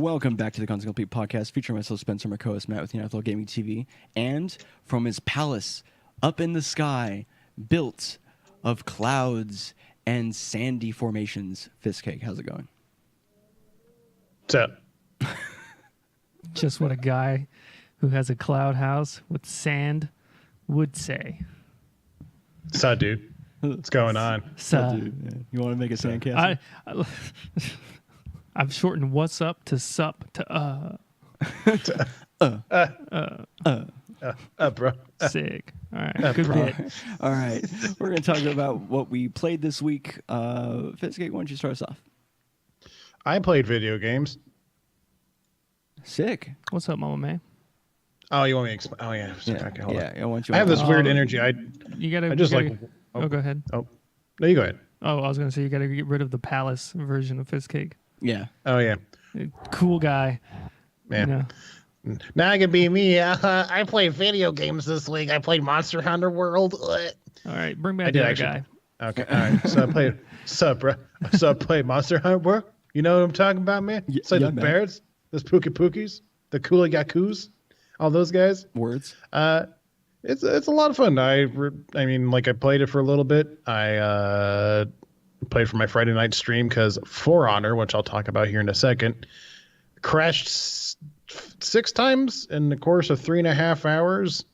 Welcome back to the Console Complete Podcast, featuring myself, Spencer, my co-host Matt with Neanderthal Gaming TV, and from his palace up in the sky, built of clouds and sandy formations, Fistcake. How's it going? What's up? Just what a guy who has a cloud house with sand would say. What's up, dude? What's going on? Dude, you want to make a sandcastle? I've shortened what's up to sup to Bro. Sick. All right, good bit. All right, we're going to talk about what we played this week. Fistcake, why don't you start us off? I played video games. Sick. What's up, Mama May? Oh, you want me to explain? Oh, yeah. Okay, hold on. I want you. I have this weird energy. I just go ahead. Oh, no, you go ahead. Oh, I was going to say you got to get rid of the palace version of Fistcake. Yeah. Oh, yeah. Cool guy. Yeah. You know. Now I can be me. I played video games this week. I played Monster Hunter World. All right, bring back the that guy. Okay, all right. So I played. I played Monster Hunter World. You know what I'm talking about, man? It's like the bears, those Pookies, the Kula Yakus, all those guys. Words. It's a lot of fun. I mean, like I played it for a little bit. I played for my Friday night stream because For Honor, which I'll talk about here in a second, crashed 6 times in the course of 3.5 hours.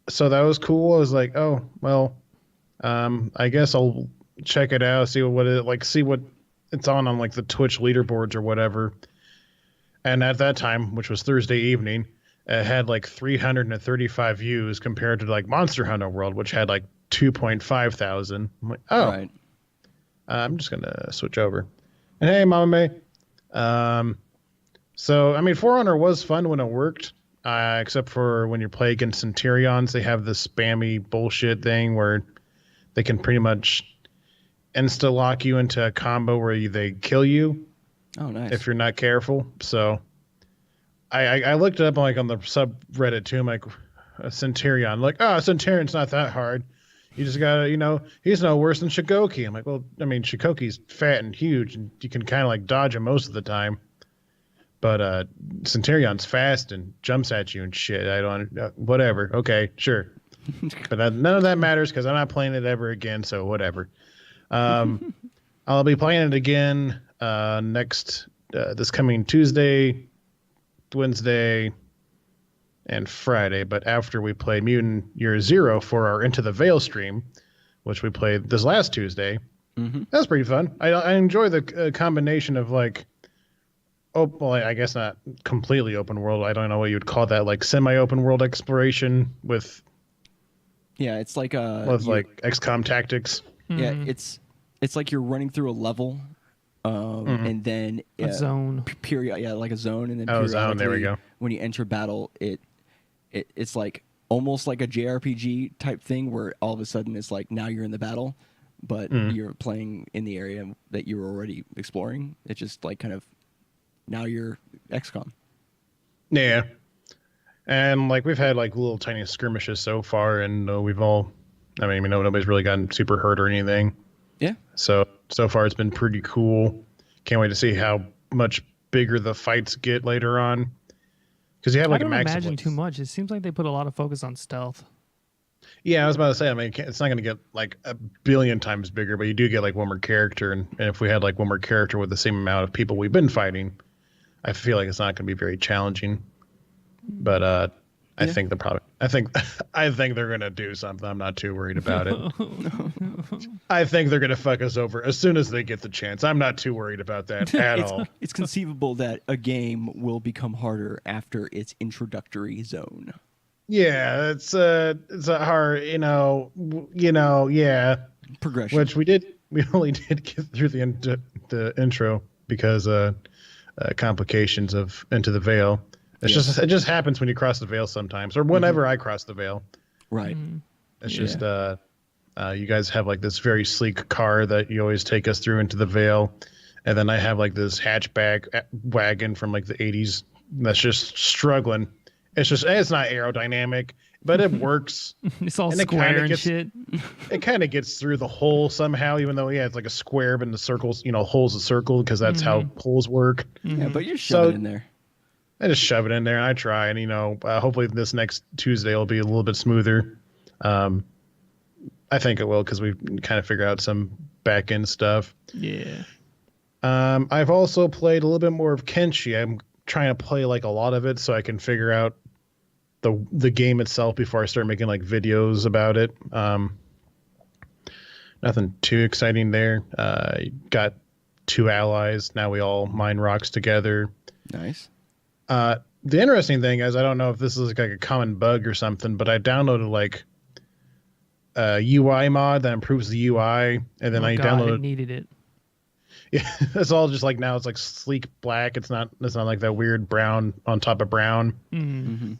So that was cool. I was like, oh well, I guess I'll check it out, see what it's on like the Twitch leaderboards or whatever. And at that time, which was Thursday evening, it had like 335 views compared to like Monster Hunter World, which had like 2.5 thousand. I'm like, oh, right. I'm just gonna switch over. And hey, Mama May. So I mean, For Honor was fun when it worked, except for when you play against Centurions. They have this spammy bullshit thing where they can pretty much insta lock you into a combo where they kill you. Oh, nice. If you're not careful. So I looked it up like on the subreddit too. I'm like, a Centurion. Like, Centurion's not that hard. You just gotta, he's no worse than Shikoki. I'm like, well, I mean, Shikoki's fat and huge, and you can kind of like dodge him most of the time. But Centurion's fast and jumps at you and shit. I don't, whatever. Okay, sure. But none of that matters because I'm not playing it ever again. So whatever. I'll be playing it again this coming Tuesday, Wednesday, and Friday. But after we play Mutant Year Zero for our Into the Veil stream, which we played this last Tuesday, that's pretty fun. I enjoy the combination of like, I guess not completely open world. I don't know what you would call that, like semi-open world exploration with. Yeah, it's like like XCOM tactics. Yeah, it's like you're running through a level, and then a zone. Like a zone, and then zone. There we go. When you enter battle, it's like almost like a JRPG type thing where all of a sudden it's like now you're in the battle, but you're playing in the area that you were already exploring. It's just like kind of now you're XCOM. Yeah. And like we've had like little tiny skirmishes so far, and nobody's really gotten super hurt or anything. Yeah. So far it's been pretty cool. Can't wait to see how much bigger the fights get later on. Because you have like I don't a max. imagine too much. It seems like they put a lot of focus on stealth. Yeah, I was about to say. I mean, it's not going to get like a billion times bigger, but you do get like one more character, and if we had like one more character with the same amount of people we've been fighting, I feel like it's not going to be very challenging. But I think they're gonna do something. I'm not too worried about it. I think they're gonna fuck us over as soon as they get the chance. I'm not too worried about that at all. It's conceivable that a game will become harder after its introductory zone. Yeah, it's a hard, yeah. Progression. Which we only did get through the intro because complications of Into the Veil. It just happens when you cross the veil sometimes, or whenever I cross the veil. Right. It's just you guys have like this very sleek car that you always take us through Into the Veil, and then I have like this hatchback wagon from like the 80s that's just struggling. It's not aerodynamic. but it works. It's all And it square kinda and gets- shit. It kind of gets through the hole somehow, even though it's like a square, but in the circles, hole's a circle because that's how holes work. Yeah, but you're shoving So- in there. I just shove it in there and I try, and hopefully this next Tuesday will be a little bit smoother. I think it will because we kind of figure out some back end stuff. Yeah. I've also played a little bit more of Kenshi. I'm trying to play like a lot of it so I can figure out the game itself before I start making like videos about it. Nothing too exciting there. Got 2 allies. Now we all mine rocks together. Nice. The interesting thing is, I don't know if this is like a common bug or something, but I downloaded like a UI mod that improves the UI, and then I God, I downloaded. needed it. Yeah, it's all just like now it's like sleek black. It's not like that weird brown on top of brown. Mm.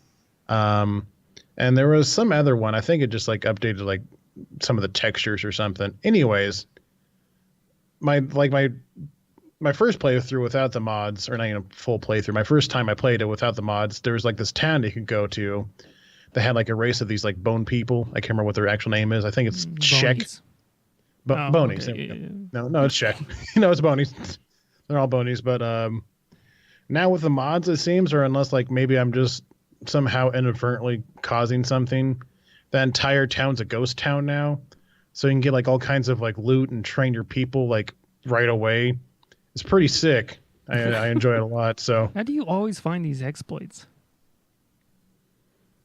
And there was some other one. I think it just like updated like some of the textures or something. Anyways, my first playthrough without the mods, or not even a full playthrough, my first time I played it without the mods, there was like this town you could go to that had like a race of these like bone people. I can't remember what their actual name is. I think it's Czech. Bonies. Bonies. Okay, There we yeah. go. No, it's Czech. It's Bonies. They're all Bonies. But now with the mods, it seems, or unless like maybe I'm just somehow inadvertently causing something, that entire town's a ghost town now. So you can get like all kinds of like loot and train your people like right away. It's pretty sick. I enjoy it a lot. So How do you always find these exploits?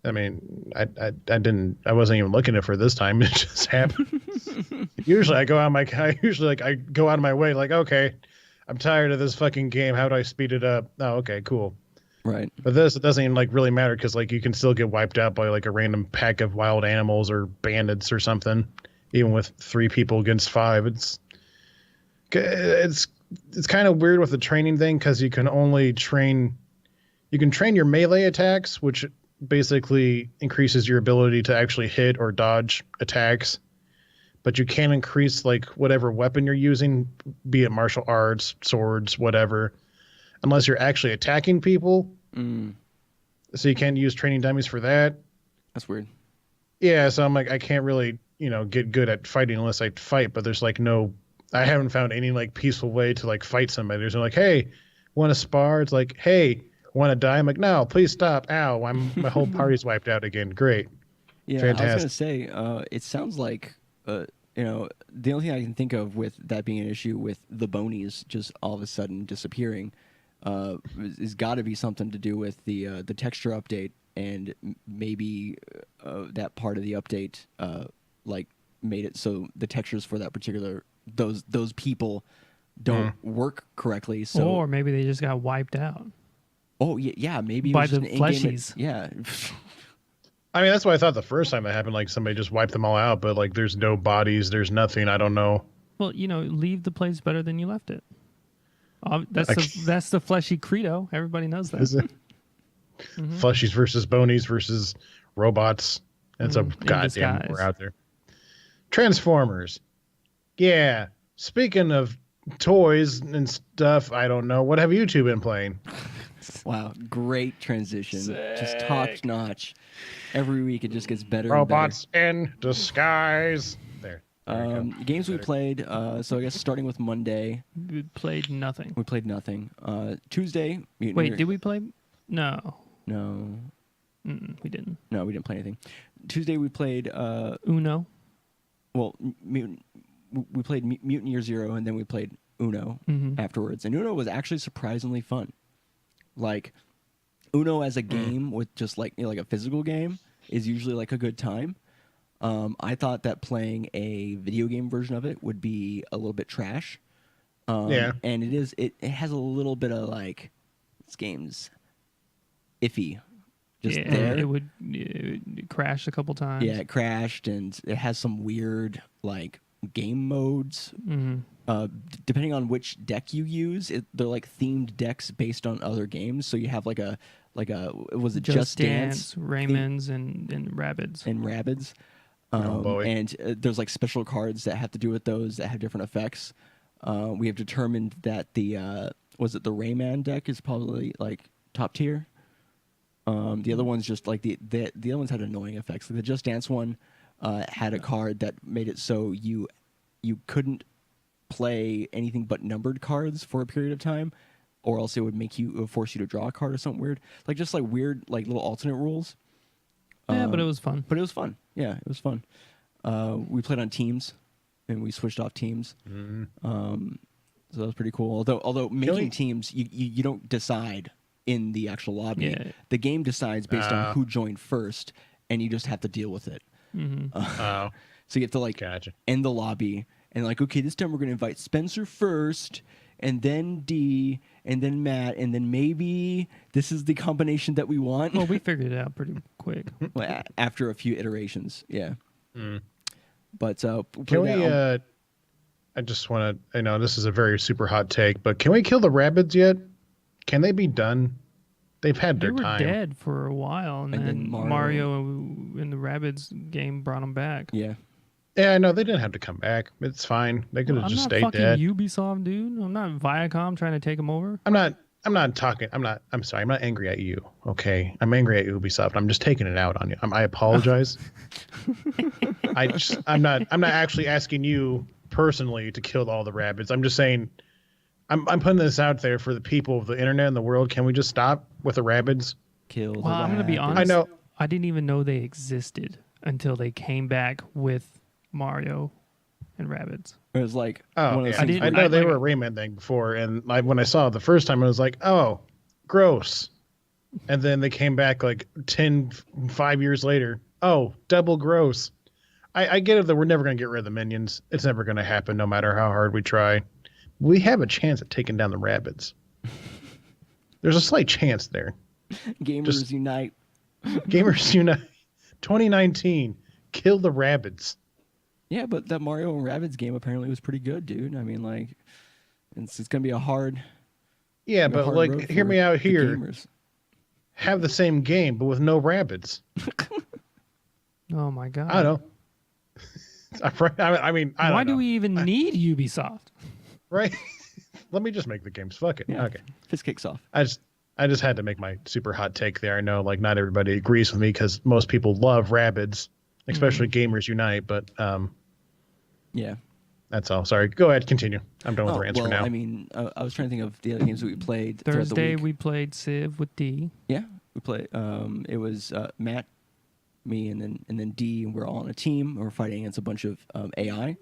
I mean, I wasn't even looking at it for this time. It just happened. Usually I go out I go out of my way. Like, okay, I'm tired of this fucking game. How do I speed it up? Oh, okay, cool. Right. But this, it doesn't even like really matter because like you can still get wiped out by like a random pack of wild animals or bandits or something, even with 3 people against 5. It's kind of weird with the training thing because you can train your melee attacks, which basically increases your ability to actually hit or dodge attacks, but you can't increase like whatever weapon you're using, be it martial arts, swords, whatever, unless you're actually attacking people. So you can't use training dummies for that. That's weird. Yeah, so I'm like, I can't really get good at fighting unless I fight, but there's like I haven't found any like peaceful way to like fight somebody. There's no like, hey, want to spar? It's like, hey, want to die? I'm like, no, please stop. Ow, my whole party's wiped out again. Great. Yeah, Fantastic. I was gonna say, it sounds like, the only thing I can think of with that being an issue with the bonies just all of a sudden disappearing, is got to be something to do with the texture update, and maybe that part of the update like made it so the textures for that particular those people don't work correctly. So Or maybe they just got wiped out. oh yeah, maybe it By was just the an in-game fleshies. yeah. I mean, that's what I thought the first time that happened. Like somebody just wiped them all out, but like there's no bodies, there's nothing. I don't know. Well, leave the place better than you left it. That's the fleshy credo. Everybody knows that. Is it fleshies versus bonies versus robots? That's a goddamn disguise. war out there. Transformers. Yeah. Speaking of toys and stuff, I don't know. What have you two been playing? Wow, great transition. Just top notch. Every week it just gets better Robots in disguise. There. Games we played, so I guess starting with Monday, We played nothing. we played nothing. Tuesday, Wait, did we play? No. No, We didn't. no, we didn't play anything. Tuesday we played, Uno. well, we played Mutant Year Zero, and then we played Uno afterwards. And Uno was actually surprisingly fun. Like, Uno as a game with just like like a physical game is usually like a good time. I thought that playing a video game version of it would be a little bit trash. Yeah. And it has a little bit of like, this game's iffy. Just Yeah, there. it crashed a couple times. Yeah, it crashed, and it has some weird like game modes. Depending on which deck you use, they're like themed decks based on other games. So you have like a was it Just Dance, Raymonds, and Rabbids. and Rabbids. Oh, boy. And there's like special cards that have to do with those that have different effects. We have determined that the was it the Rayman deck is probably like top tier. The other ones just like the other ones had annoying effects. Like the Just Dance one had a card that made it so you couldn't play anything but numbered cards for a period of time, or else it would force you to draw a card or something weird. Like just like weird like little alternate rules. Yeah, but it was fun. But it was fun. Yeah, it was fun. We played on teams, and we switched off teams. So that was pretty cool. Although making teams, you don't decide in the actual lobby. Yeah. The game decides based on who joined first, and you just have to deal with it. So you have to like end the lobby and like, okay, this time we're going to invite Spencer first, and then D, and then Matt, and then maybe this is the combination that we want. Well, we figured it out pretty quick. Well, after a few iterations, yeah. But can we? I just want to. I know this is a very super hot take, but can we kill the rabbits yet? Can they be done? They've had their time. They were dead for a while, and then Mario in the Rabbids game brought them back. Yeah. Yeah, I know they didn't have to come back. It's fine. They could have just stayed dead. I'm not fucking Ubisoft, dude. I'm not Viacom trying to take them over. I'm sorry. I'm not angry at you. Okay, I'm angry at Ubisoft. I'm just taking it out on you. I apologize. I'm not actually asking you personally to kill all the rabbits. I'm just saying. I'm putting this out there for the people of the internet and the world. Can we just stop with the rabbits? Kill the Well, I'm going to be honest. I know. I didn't even know they existed until they came back with Mario and Rabbids. It was like, I know they were a Rayman thing before, and when I saw it the first time, I was like, oh, gross. And then they came back like 5 years later. Oh, double gross. I get it that we're never going to get rid of the minions. It's never going to happen, no matter how hard we try. We have a chance at taking down the rabbits. There's a slight chance there. Gamers unite. Gamers unite. 2019. Kill the rabbits. Yeah, but that Mario and Rabbids game apparently was pretty good, dude. I mean, like, it's going to be a hard. Yeah, but like, hear me out here. Have the same game, but with no rabbits. Oh my god. I don't know. I mean, I don't know. Why do we even need Ubisoft? Right? Let me just make the games. Fuck it. Yeah. Okay. Fist kicks off. I just had to make my super hot take there. I know like not everybody agrees with me because most people love Rabbids, especially Gamers Unite, but yeah. That's all. Sorry. Go ahead. Continue. I'm done with the rants for now. I mean, I was trying to think of the other games that we played. Thursday we played Civ with D. Yeah, we played. It was Matt, me, and then D, and we're all on a team. We're fighting against a bunch of AI,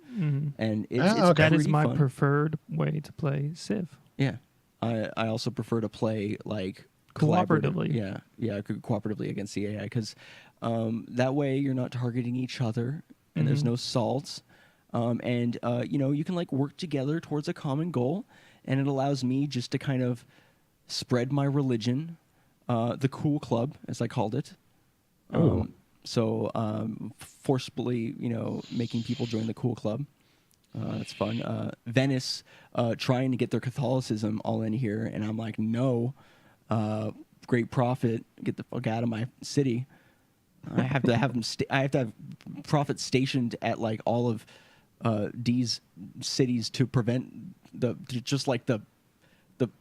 and it's that is my fun. Preferred way to play Civ. Yeah, I also prefer to play like cooperatively. Yeah, cooperatively against the AI because that way you're not targeting each other, and there's no salts, and you can like work together towards a common goal, and it allows me just to kind of spread my religion, the cool club as I called it. So forcibly, making people join the cool club. That's fun. Venice trying to get their Catholicism all in here, and I'm like, no, great prophet, get the fuck out of my city. I have to have them. I have to have prophets stationed at like all of D's cities to prevent the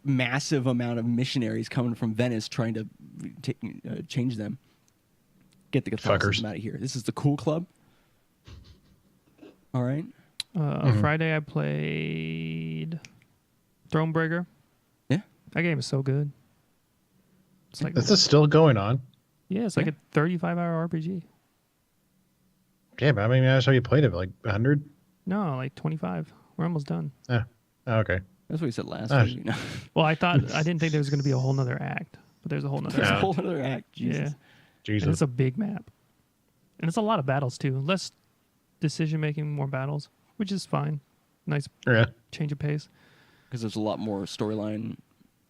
massive amount of missionaries coming from Venice trying to change them. Get the Catholicism out of here. This is the cool club. All right. Friday I played Thronebreaker. Yeah. That game is so good. It's like this is still going on. Yeah, it's like a 35-hour RPG. Yeah, but I mean, that's how you played it, like 100? No, like 25. We're almost done. Oh, okay. That's what you said last week. Well, I didn't think there was going to be a whole nother act, but there's a whole nother act. There's a whole nother act. Jesus. Yeah. Jesus. And it's a big map. And it's a lot of battles, too. Less decision-making, more battles, which is fine. Nice change of pace. Because there's a lot more storyline.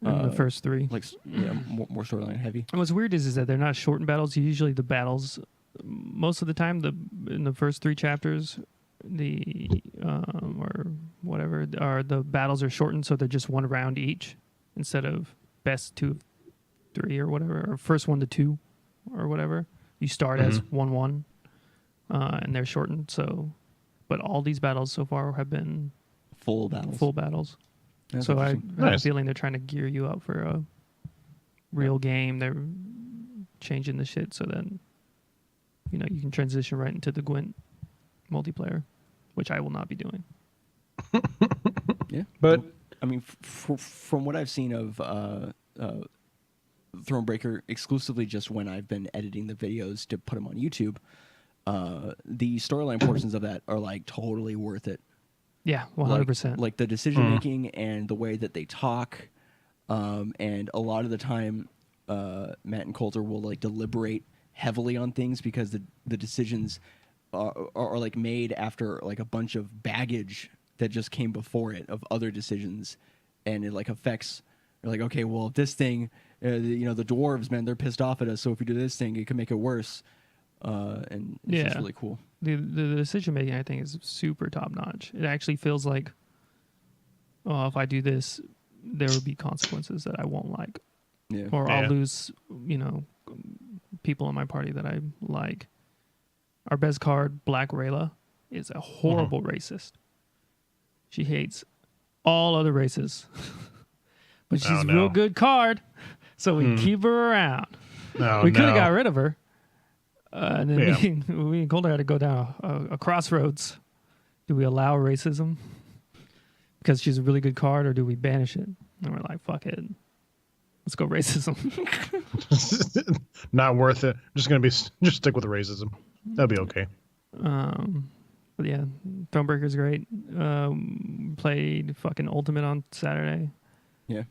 In the first three. More storyline heavy. And what's weird is that they're not shortened battles. Usually the battles, most of the time, in the first three chapters, or whatever, the battles are shortened, so they're just one round each instead of best 2 of 3 or whatever, or first 1 to 2 or whatever. You start as 1-1, and they're shortened. So, but all these battles so far have been full battles. Full battles. That's so I have a feeling they're trying to gear you up for a real game. They're changing the shit so then, you know, you can transition right into the Gwent multiplayer, which I will not be doing. Yeah, But I mean, from what I've seen of Thronebreaker, exclusively just when I've been editing the videos to put them on YouTube, the storyline portions of that are like totally worth it. Yeah, 100%. Like the decision making and the way that they talk, and a lot of the time, Matt and Coulter will like deliberate heavily on things because the decisions are like made after like a bunch of baggage that just came before it of other decisions, and it like affects. You're like, okay, well, if this thing, you know, the dwarves, man, they're pissed off at us. So if we do this thing, it can make it worse. And it's just really cool. The decision making, I think, is super top notch. It actually feels like, oh, if I do this, there will be consequences that I won't like, or I'll lose, you know, people in my party that I like. Our best card, Black Rayla, is a horrible racist. She hates all other races, but she's a real good card, so we keep her around. We could have got rid of her. And then me and Coulter had to go down a crossroads. Do we allow racism because she's a really good card, or do we banish it? And we're like, fuck it. Let's go racism. Not worth it. Just stick with the racism. That'll be okay. But yeah, Thronebreaker's great. Played fucking Ultimate on Saturday. Yeah.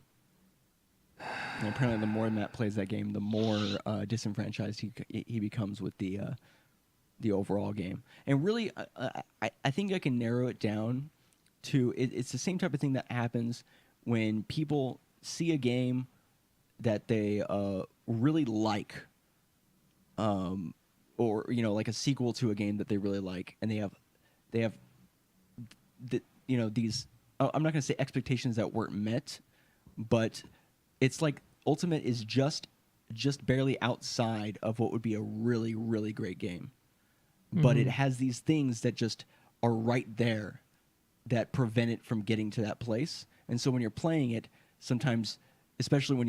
And apparently, the more Matt plays that game, the more disenfranchised he becomes with the overall game. And really, I think I can narrow it down to it's the same type of thing that happens when people see a game that they really like, or you know, like a sequel to a game that they really like, and they have you know, these. I'm not going to say expectations that weren't met, but it's like Ultimate is just barely outside of what would be a really, really great game. But it has these things that just are right there that prevent it from getting to that place. And so when you're playing it, sometimes, especially when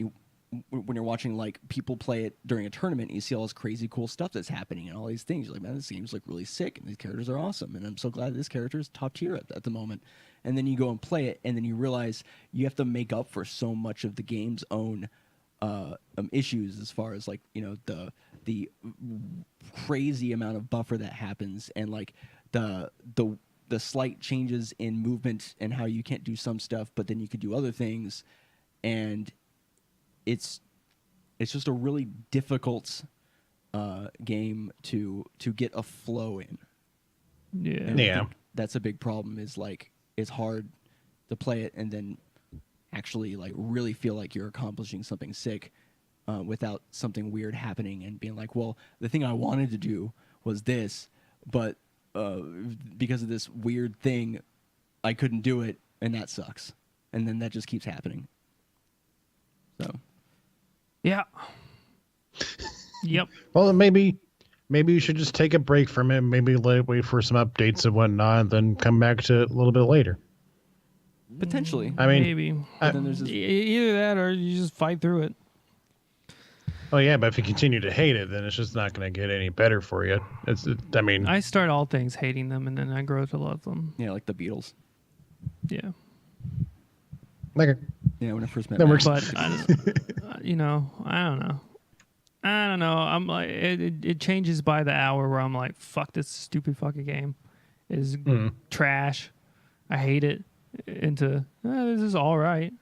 you're watching like people play it during a tournament, you see all this crazy cool stuff that's happening and all these things. You're like, man, this game's like really sick and these characters are awesome. And I'm so glad this character is top tier at the moment. And then you go and play it, and then you realize you have to make up for so much of the game's own issues, as far as like, you know, the crazy amount of buffer that happens, and like the slight changes in movement and how you can't do some stuff, but then you could do other things, and it's just a really difficult game to get a flow in. Yeah. That's a big problem. Is like it's hard to play it and then actually like really feel like you're accomplishing something sick without something weird happening and being like, well, the thing I wanted to do was this, but because of this weird thing, I couldn't do it, and that sucks. And then that just keeps happening. So. Yeah. Yep. Well, maybe you should just take a break from it. Maybe wait for some updates and whatnot, and then come back to it a little bit later. Potentially. I mean, maybe. Then there's this... Either that, or you just fight through it. Oh yeah, but if you continue to hate it, then it's just not going to get any better for you. I mean, I start all things hating them, and then I grow to love them. Yeah, like the Beatles. Yeah. okay. Yeah, when I first met That Matt. works. But you know, I don't know. I'm like, it changes by the hour where I'm like, fuck this stupid fucking game. It is trash. I hate it. Into this is all right.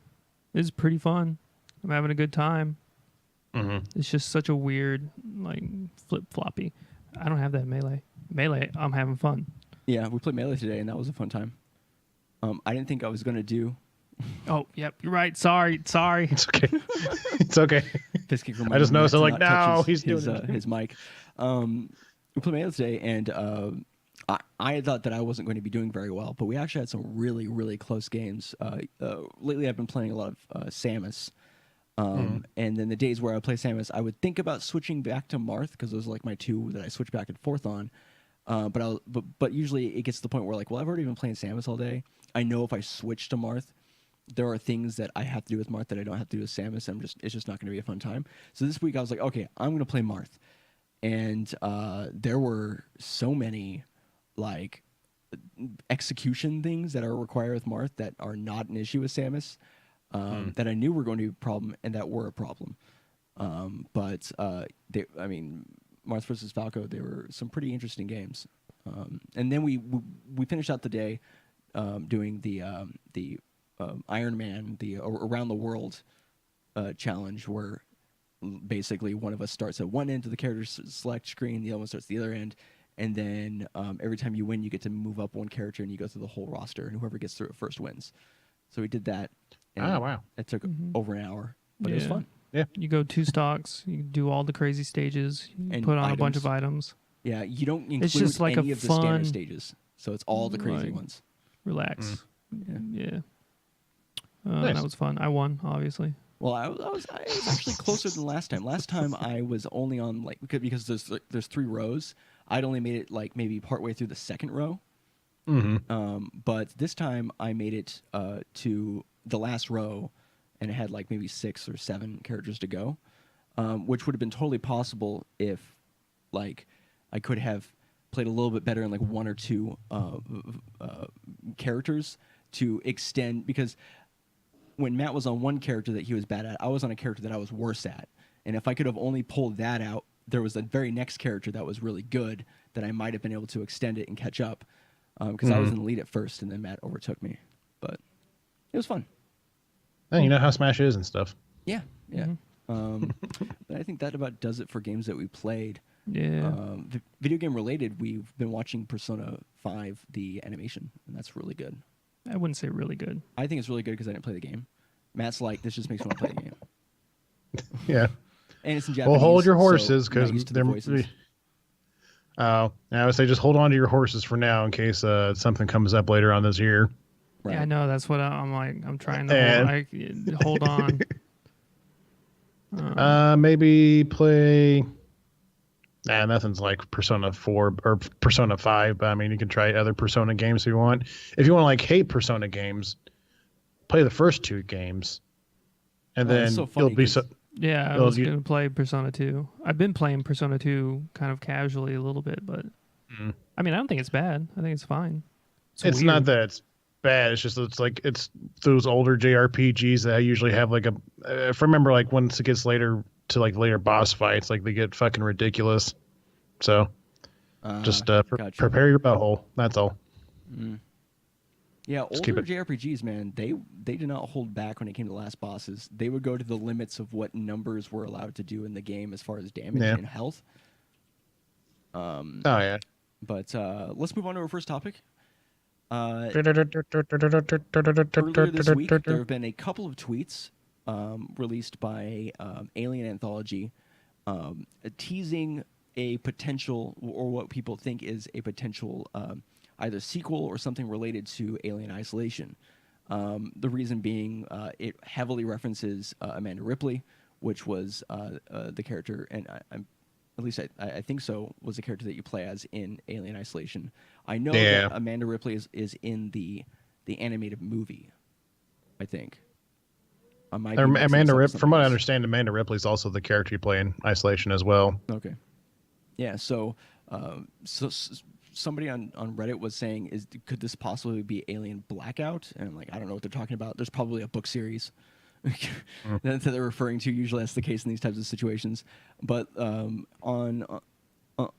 This is pretty fun. I'm having a good time. It's just such a weird like flip floppy. I don't have that melee. I'm having fun. Yeah, we played Melee today, and that was a fun time. I didn't think I was going to do... Oh, yep, you're right. Sorry. It's okay. It's okay. I just noticed, like, no, he's doing his mic. We played Melee today, and I thought that I wasn't going to be doing very well, but we actually had some really, really close games. Lately, I've been playing a lot of Samus. And then the days where I play Samus, I would think about switching back to Marth, because those are like my two that I switch back and forth on. But usually it gets to the point where like, well, I've already been playing Samus all day. I know if I switch to Marth, there are things that I have to do with Marth that I don't have to do with Samus. It's just not going to be a fun time. So this week I was like, okay, I'm going to play Marth, and there were so many like execution things that are required with Marth that are not an issue with Samus, that I knew were going to be a problem and that were a problem. But Marth versus Falco, they were some pretty interesting games. And then we finished out the day doing the Iron Man, the around the world challenge, where basically one of us starts at one end of the character select screen, the other one starts at the other end, and then every time you win, you get to move up one character and you go through the whole roster, and whoever gets through it first wins. So we did that. Oh, wow. It took over an hour, but it was fun. Yeah. You go 2 stocks, you do all the crazy stages, you And put on items. a bunch of items. Yeah, you don't include It's just like any a of the fun, standard stages, so it's all the crazy like, ones. Relax. Yeah. Nice. That was fun. I won, obviously. Well, I was actually closer than last time. Last time I was only on because there's 3 rows. I'd only made it like maybe partway through the second row. But this time I made it to the last row, and it had like maybe 6 or 7 characters to go, which would have been totally possible if like I could have played a little bit better in like 1 or 2 characters to extend, because when Matt was on one character that he was bad at, I was on a character that I was worse at. And if I could have only pulled that out, there was a very next character that was really good that I might have been able to extend it and catch up. Because I was in the lead at first, and then Matt overtook me. But it was fun. And you know how Smash is and stuff. Yeah. But I think that about does it for games that we played. Yeah. Video game related, we've been watching Persona 5, the animation, and that's really good. I wouldn't say really good. I think it's really good because I didn't play the game. Matt's like, this just makes me want to play the game. Yeah. And it's in Japanese. Well, hold your so horses, I'm not because used to they're. the voices. I would say just hold on to your horses for now in case something comes up later on this year. Right. Yeah, I know. That's what I'm like. I'm trying to hold on. Maybe play. Nothing's like Persona 4 or Persona 5. But I mean, you can try other Persona games if you want. If you want to like hate Persona games, play the first 2 games, and then so funny you'll be so. Yeah, I was going to play Persona 2. I've been playing Persona 2 kind of casually a little bit, but I mean, I don't think it's bad. I think it's fine. It's weird. not that it's bad. It's just it's those older JRPGs that usually have like a. If I remember, like once it gets later to like later boss fights, like they get fucking ridiculous. So just gotcha. prepare your butthole. That's all. Yeah, Just keep older it- JRPGs, man, they did not hold back when it came to last bosses. They would go to the limits of what numbers were allowed to do in the game as far as damage and health. Oh yeah. But let's move on to our first topic. Earlier this week, there have been a couple of tweets released by Alien Anthology teasing a potential, or what people think is a potential either sequel or something related to Alien Isolation. The reason being, it heavily references Amanda Ripley, which was the character, and at least I think so, was the character that you play as in Alien Isolation. I know that Amanda Ripley is in the animated movie, I think. Amanda Ripley, from what I understand, Amanda Ripley's also the character you play in Isolation as well. Okay. Yeah, so somebody on Reddit was saying, could this possibly be Alien Blackout? And I'm like, I don't know what they're talking about. There's probably a book series that they're referring to. Usually that's the case in these types of situations. But on the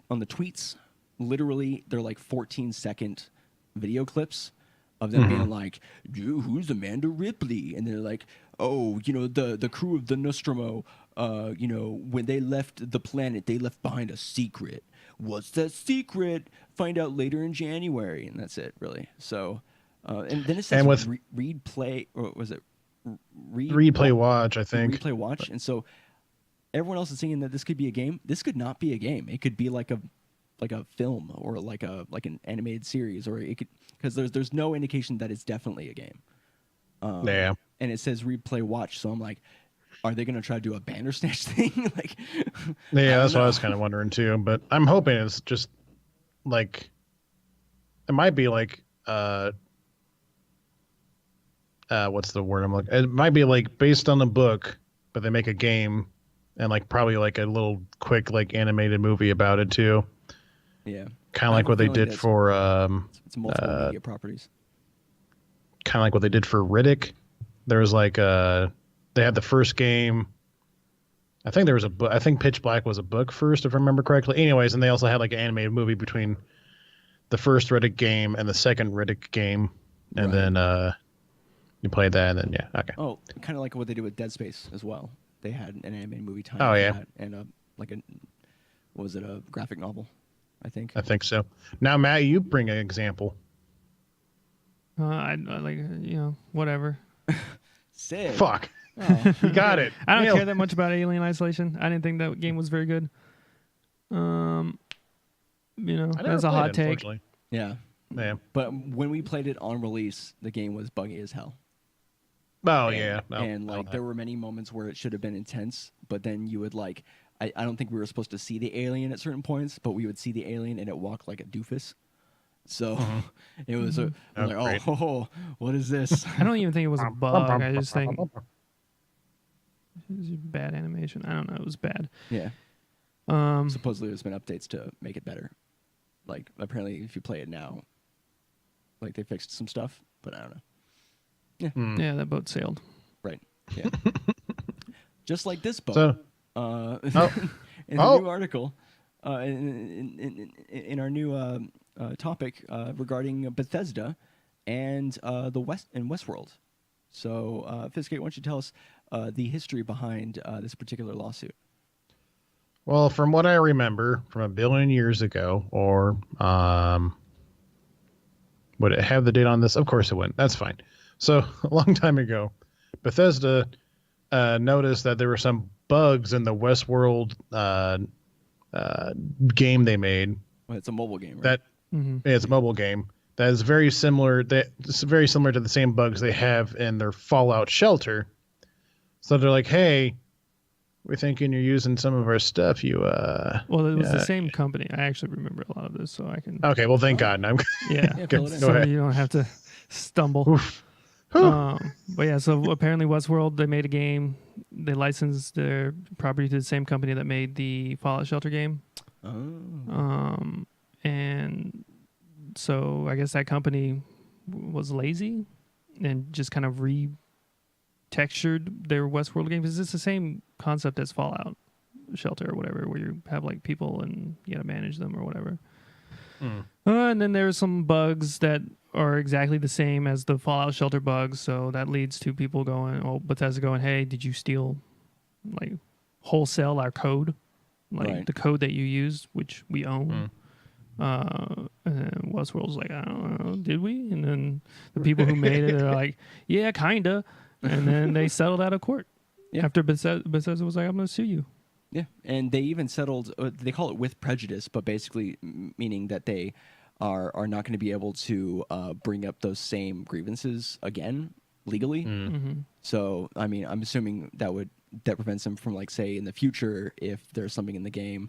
tweets, literally they're like 14-second video clips of them being like, who's Amanda Ripley? And they're like, oh, the crew of the Nostromo, when they left the planet, they left behind a secret. What's that secret? Find out later in January. And that's it, really. So, and then it says read, play, or was it replay watch, I think. Replay watch. And so everyone else is thinking that this could be a game. This could not be a game. It could be like a film or like an animated series, or it could, because there's no indication that it's definitely a game. And it says replay watch, so I'm like, are they going to try to do a Bandersnatch thing? Like, yeah, that's what I was kind of wondering too. But I'm hoping it's just like, it might be like what's the word I'm looking? It might be like based on the book, but they make a game and like probably like a little quick like animated movie about it too. Yeah. Kind of I like have a what they feeling did for it's multiple media properties. kind of like what they did for Riddick. There was like they had the first game. I think there was a book. I think Pitch Black was a book first, if I remember correctly. Anyways, and they also had like an animated movie between the first Riddick game and the second Riddick game, and then you played that, and then yeah, okay. Oh, kind of like what they did with Dead Space as well. They had an animated movie time. Oh, yeah. that and like a what was it, a graphic novel? I think so. Now, Matt, you bring an example. I like whatever. Sick. Fuck. Oh. You got it. I don't Nailed care that much about Alien Isolation. I didn't think that game was very good. I never that's a played hot it, take. unfortunately. Yeah. Yeah. But when we played it on release, the game was buggy as hell. Oh And- yeah. No, and like there were many moments where it should have been intense, but then you would like I don't think we were supposed to see the alien at certain points, but we would see the alien and it walked like a doofus. So it was I'm Oh, like, great. oh, what is this? I don't even think it was a bug. I just think it was bad animation. I don't know. It was bad. Yeah. Um, Supposedly there's been updates to make it better. Like apparently if you play it now, like they fixed some stuff, but I don't know. yeah, that boat sailed. Right. Yeah. Just like this boat. So, In the Oh. new article, in our new topic regarding Bethesda and the Westworld. So, Fiskate, why don't you tell us the history behind this particular lawsuit? well, from what I remember, from a billion years ago, or would it have the date on this? Of course it wouldn't. That's fine. So a long time ago, Bethesda noticed that there were some bugs in the Westworld game they made. Well, it's a mobile game, right? That it's a mobile game that is very similar. It's very similar to the same bugs they have in their Fallout shelter. So they're like, "Hey, we're thinking you're using some of our stuff. You Well, it was the same company. I actually remember a lot of this, so I can. okay? Well, thank God. I'm Yeah, Yeah, fill it in. Go so ahead. you don't have to stumble. Oof. But yeah, so apparently Westworld, they made a game. They licensed their property to the same company that made the Fallout Shelter game. Oh. And so I guess that company was lazy and just kind of retextured their Westworld game. Because it's the same concept as Fallout Shelter or whatever, where you have like people and you gotta manage them or whatever. And then there's some bugs that are exactly the same as the Fallout Shelter bugs, so that leads to people Bethesda going, "Hey, did you steal, like, wholesale our code, like Right. the code that you use, which we own?" And Westworld's like, "I don't know, did we?" And then the people who made it are like, "Yeah, kinda," and then they settled out of court. Yeah. After Bethesda was like, "I'm gonna sue you." Yeah, and they even settled. They call it with prejudice, but basically meaning that they are not going to be able to bring up those same grievances again legally. So, I mean, I'm assuming that prevents them from, like, say, in the future, if there's something in the game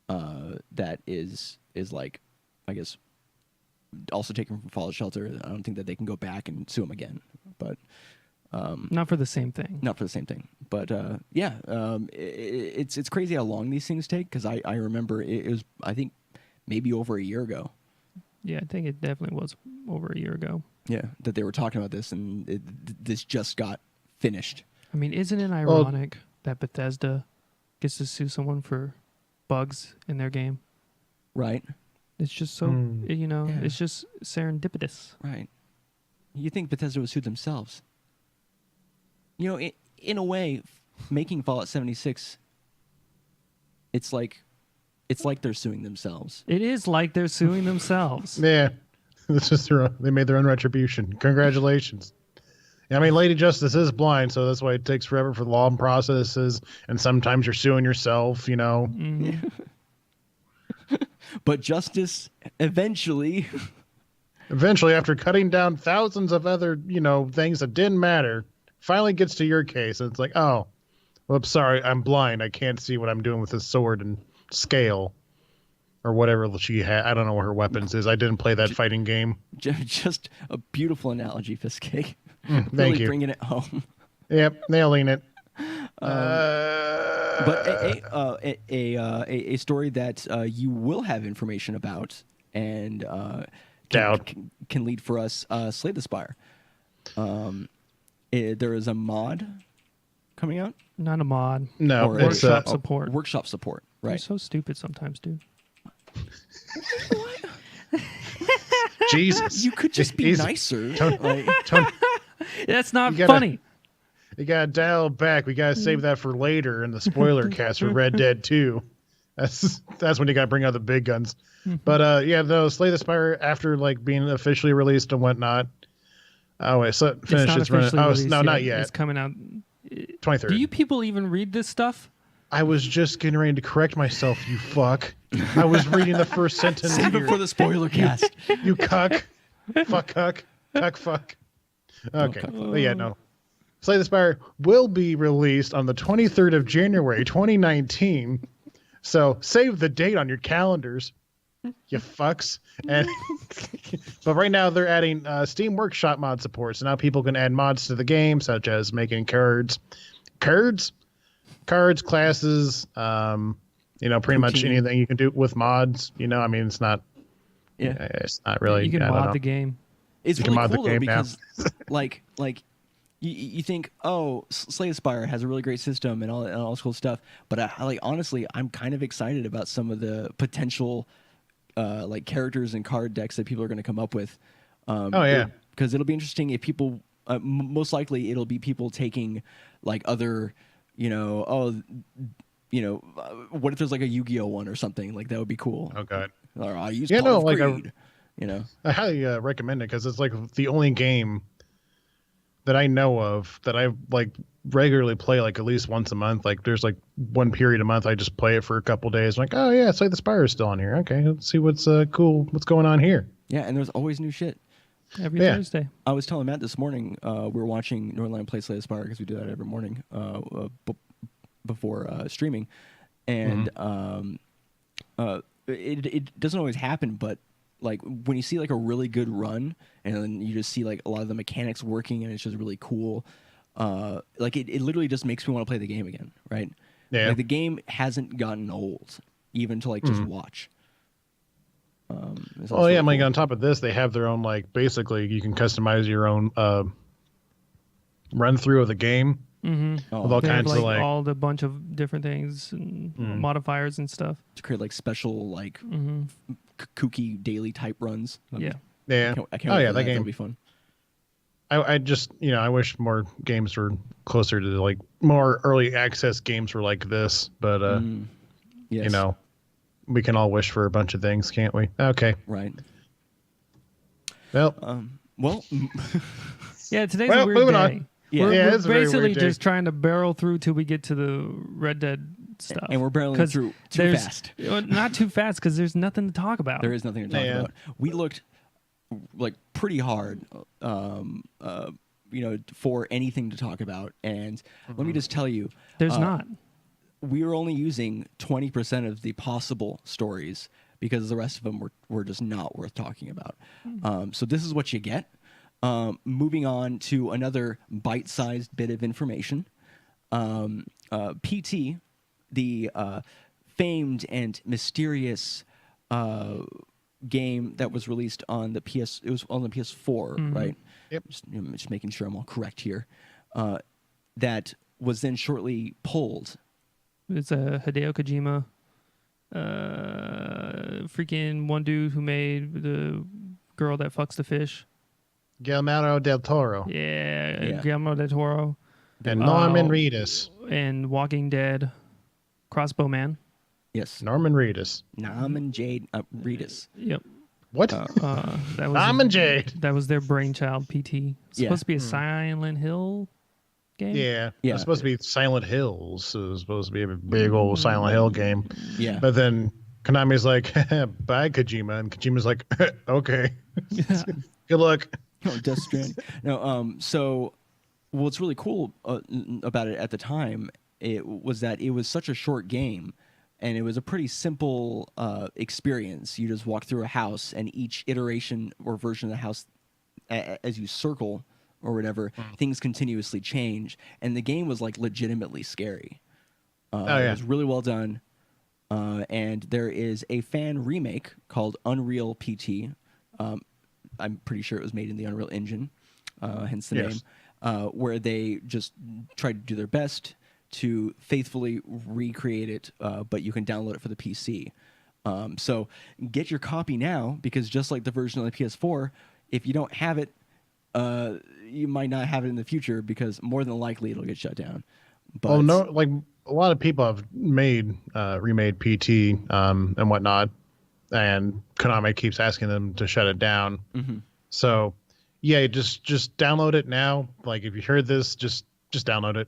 that is like, I guess, also taken from Fallout Shelter. I don't think that they can go back and sue them again, but. Not for the same thing. Not for the same thing, but it's crazy how long these things take. Because I remember it was, I think, maybe over a year ago. Yeah, I think it definitely was over a year ago. Yeah, that they were talking about this, and this just got finished. I mean, isn't it ironic that Bethesda gets to sue someone for bugs in their game? Right. It's just so, Yeah. it's just serendipitous. Right. You think Bethesda would sue themselves? You know, in a way, making Fallout 76, it's like they're suing themselves. It is like they're suing themselves. Yeah, this is they made their own retribution. Congratulations. I mean, Lady Justice is blind, so that's why it takes forever for the law and processes, and sometimes you're suing yourself, you know. But justice eventually. Eventually, after cutting down thousands of other, things that didn't matter, finally gets to your case, and it's like, oh, well, I'm sorry, I'm blind. I can't see what I'm doing with this sword and scale, or whatever she had. I don't know what her weapons is. I didn't play that fighting game. Just a beautiful analogy, Fiskake. Thank really you. bringing it home. Yep, nailing it. But a story that you will have information about and Doubt. can lead for us, Slay the Spire. There is a mod coming out. Not a mod. No, Or it's workshop support. Workshop support, You're right? so stupid sometimes, dude. Jesus. You could just be Easy. nicer. Tony, Like, Tony, That's not You gotta- funny. you gotta dial back. We gotta save that for later in the spoiler cast for Red Dead 2. That's when you gotta bring out the big guns. But yeah, no, Slay the Spire after like being officially released and whatnot. Oh wait, so It's finish not its running. officially Oh, released no, yet. not yet. It's coming out. 23rd. Do you people even read this stuff? I was just getting ready to correct myself, you fuck. I was reading the first sentence save it here. for the spoiler cast. You cuck. Fuck cuck. Cuck fuck. Okay. But yeah, no. Slay the Spire will be released on the 23rd of January, 2019. So save the date on your calendars, you fucks. And but right now they're adding Steam Workshop mod support. So now people can add mods to the game, such as making cards, classes, pretty much Routine. anything you can do with mods. I mean, it's not really. You can I don't mod know. the game. It's You can really mod the cool though game now. because, like you think, oh, Slay the Spire has a really great system and all this cool stuff, but honestly, I'm kind of excited about some of the potential like characters and card decks that people are going to come up with. Because it'll be interesting if people. Most likely, it'll be people taking like other, what if there's like a Yu-Gi-Oh one or something like that would be cool. Oh god. Or I use Yeah, Pot of like Greed, I highly recommend it because it's like the only game that I know of that I like regularly play like at least once a month. Like there's like one period a month I just play it for a couple days. I'm like, oh yeah, Slay the Spire is still on here. Okay, let's see what's cool. What's going on here? Yeah, and there's always new shit. Every Yeah. Thursday. I was telling Matt this morning, we were watching Northern play Slay the Spire because we do that every morning before streaming, and it doesn't always happen, but like when you see like a really good run and then you just see like a lot of the mechanics working and it's just really cool, like it literally just makes me want to play the game again, right? Yeah. Like the game hasn't gotten old even to like just watch. Oh yeah, like on top of this, they have their own like basically you can customize your own run through of the game with all They have kinds of like all the bunch of different things and modifiers and stuff. to create like special like kooky daily type runs. Yeah. yeah. I can't Oh wait yeah, for that game. That'll be fun. I just I wish more games were closer to like more early access games were like this, but Yes. we can all wish for a bunch of things, can't we? Okay. Right. Well, Well, Yeah, today's Well, a weird moving on. day. Yeah. We're, Yeah, we're it's a very basically weird day. just trying to barrel through till we get to the Red Dead stuff. and we're barreling 'Cause through too there's- fast. Not too fast because there's nothing to talk about. There is nothing to talk Yeah. about. We looked like pretty hard, for anything to talk about. And let me just tell you, There's not. we were only using 20% of the possible stories because the rest of them were just not worth talking about. So this is what you get. Moving on to another bite-sized bit of information. PT, the famed and mysterious game that was released on the it was on the PS4, right? Yep. Just making sure I'm all correct here. That was then shortly pulled. It's a Hideo Kojima, freaking one dude who made the girl that fucks the fish. Guillermo del Toro Yeah. Guillermo del Toro and Norman Reedus. and Walking Dead, Crossbow Man. Yes. Norman Reedus. Nam and Jade Reedus. Yep. What? That was Norman Jade. That was their brainchild. PT. It's Yeah. supposed to be a Silent Hill game. Yeah. Yeah. It's supposed to be Silent Hills. So it was supposed to be a big old Silent Hill game. Yeah. But then Konami's like, bye, Kojima. And Kojima's like, okay. Good luck. Oh, Death Stranding. No, so what's really cool about it at the time was that it was such a short game, and it was a pretty simple experience. You just walk through a house, and each iteration or version of the house, as you circle or whatever, things continuously change, and the game was like legitimately scary. It was really well done. And there is a fan remake called Unreal PT. I'm pretty sure it was made in the Unreal Engine, hence the name, where they just tried to do their best to faithfully recreate it, but you can download it for the PC. So get your copy now, because just like the version on the PS4, if you don't have it, you might not have it in the future, because more than likely it'll get shut down. But like a lot of people have remade PT and whatnot, and Konami keeps asking them to shut it down. So yeah, just download it now. Like if you heard this, just download it.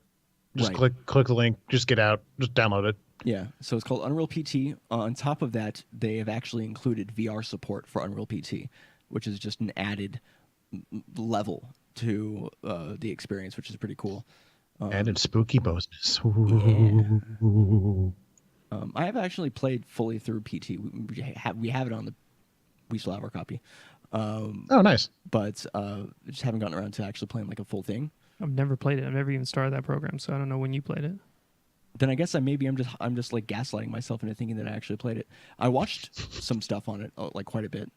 Just click the link. Just get out. Just download it. Yeah. So it's called Unreal PT. On top of that, they have actually included VR support for Unreal PT, which is just an added level to the experience, which is pretty cool. Added spooky bonus. I have actually played fully through PT. We have it on the. We still have our copy. Oh, nice. But just haven't gotten around to actually playing like a full thing. I've never played it. I've never even started that program, so I don't know when you played it. Then I guess I'm just like gaslighting myself into thinking that I actually played it. I watched some stuff on it, like quite a bit.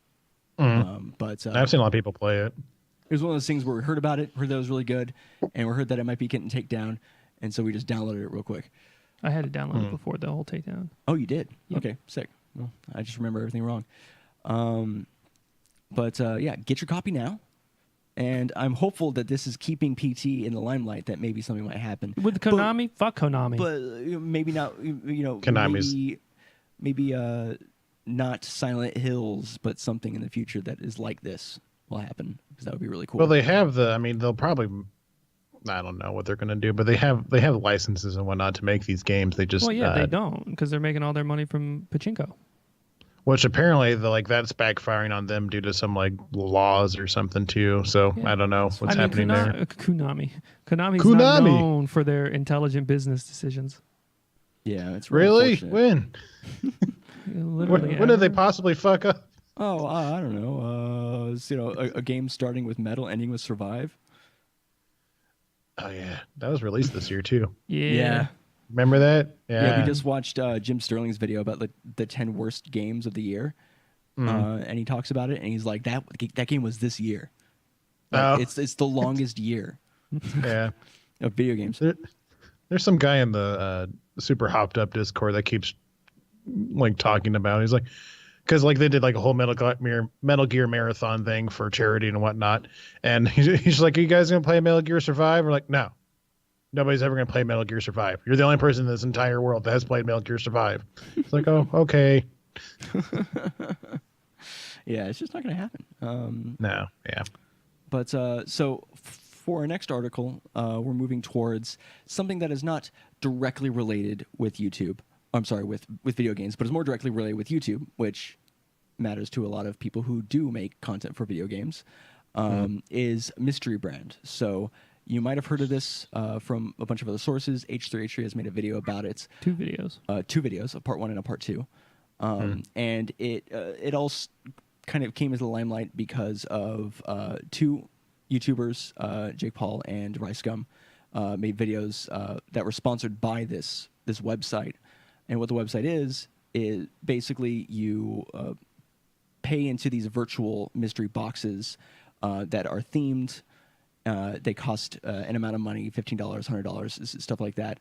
But I've seen a lot of people play it. It was one of those things where we heard about it, heard that it was really good, and we heard that it might be getting taken down, and so we just downloaded it real quick. I had it downloaded before the whole takedown. Oh, you did? Yep. Okay, sick. Well, I just remember everything wrong. But yeah, get your copy now. And I'm hopeful that this is keeping PT in the limelight, that maybe something might happen. With Konami? Fuck Konami. But maybe not, Konami's. maybe not Silent Hills, but something in the future that is like this will happen, because that would be really cool. Well, they have they'll probably, I don't know what they're going to do, but they have licenses and whatnot to make these games. They just they don't, because they're making all their money from pachinko. Which apparently that's backfiring on them due to some like laws or something too. So I don't know what's happening there. Konami's not known for their intelligent business decisions. Yeah, it's really when. When did they possibly fuck up? Oh, I don't know. A game starting with metal, ending with survive. Oh yeah, that was released this year too. Yeah. Remember that? Yeah, we just watched Jim Sterling's video about the 10 worst games of the year, and he talks about it, and he's like, that game was this year. Like, it's the longest year. Yeah, of video games. There's some guy in the super hopped up Discord that keeps like talking about. He's like, because like they did like a whole Metal Gear marathon thing for charity and whatnot, and he's like, "Are you guys gonna play Metal Gear Survive?" We're like, "No." Nobody's ever going to play Metal Gear Survive. You're the only person in this entire world that has played Metal Gear Survive. It's like, oh, okay. Yeah, it's just not going to happen. No, yeah. But so for our next article, we're moving towards something that is not directly related with YouTube. I'm sorry, with video games, but is more directly related with YouTube, which matters to a lot of people who do make content for video games, is MysteryBrand. So you might have heard of this from a bunch of other sources. H3H3 has made a video about it. Two videos, a part 1 and a part 2. And it all kind of came into the limelight because of two YouTubers, Jake Paul and Rye Scum, made videos that were sponsored by this website. And what the website is basically you pay into these virtual mystery boxes that are themed. They cost an amount of money, $15, $100, stuff like that.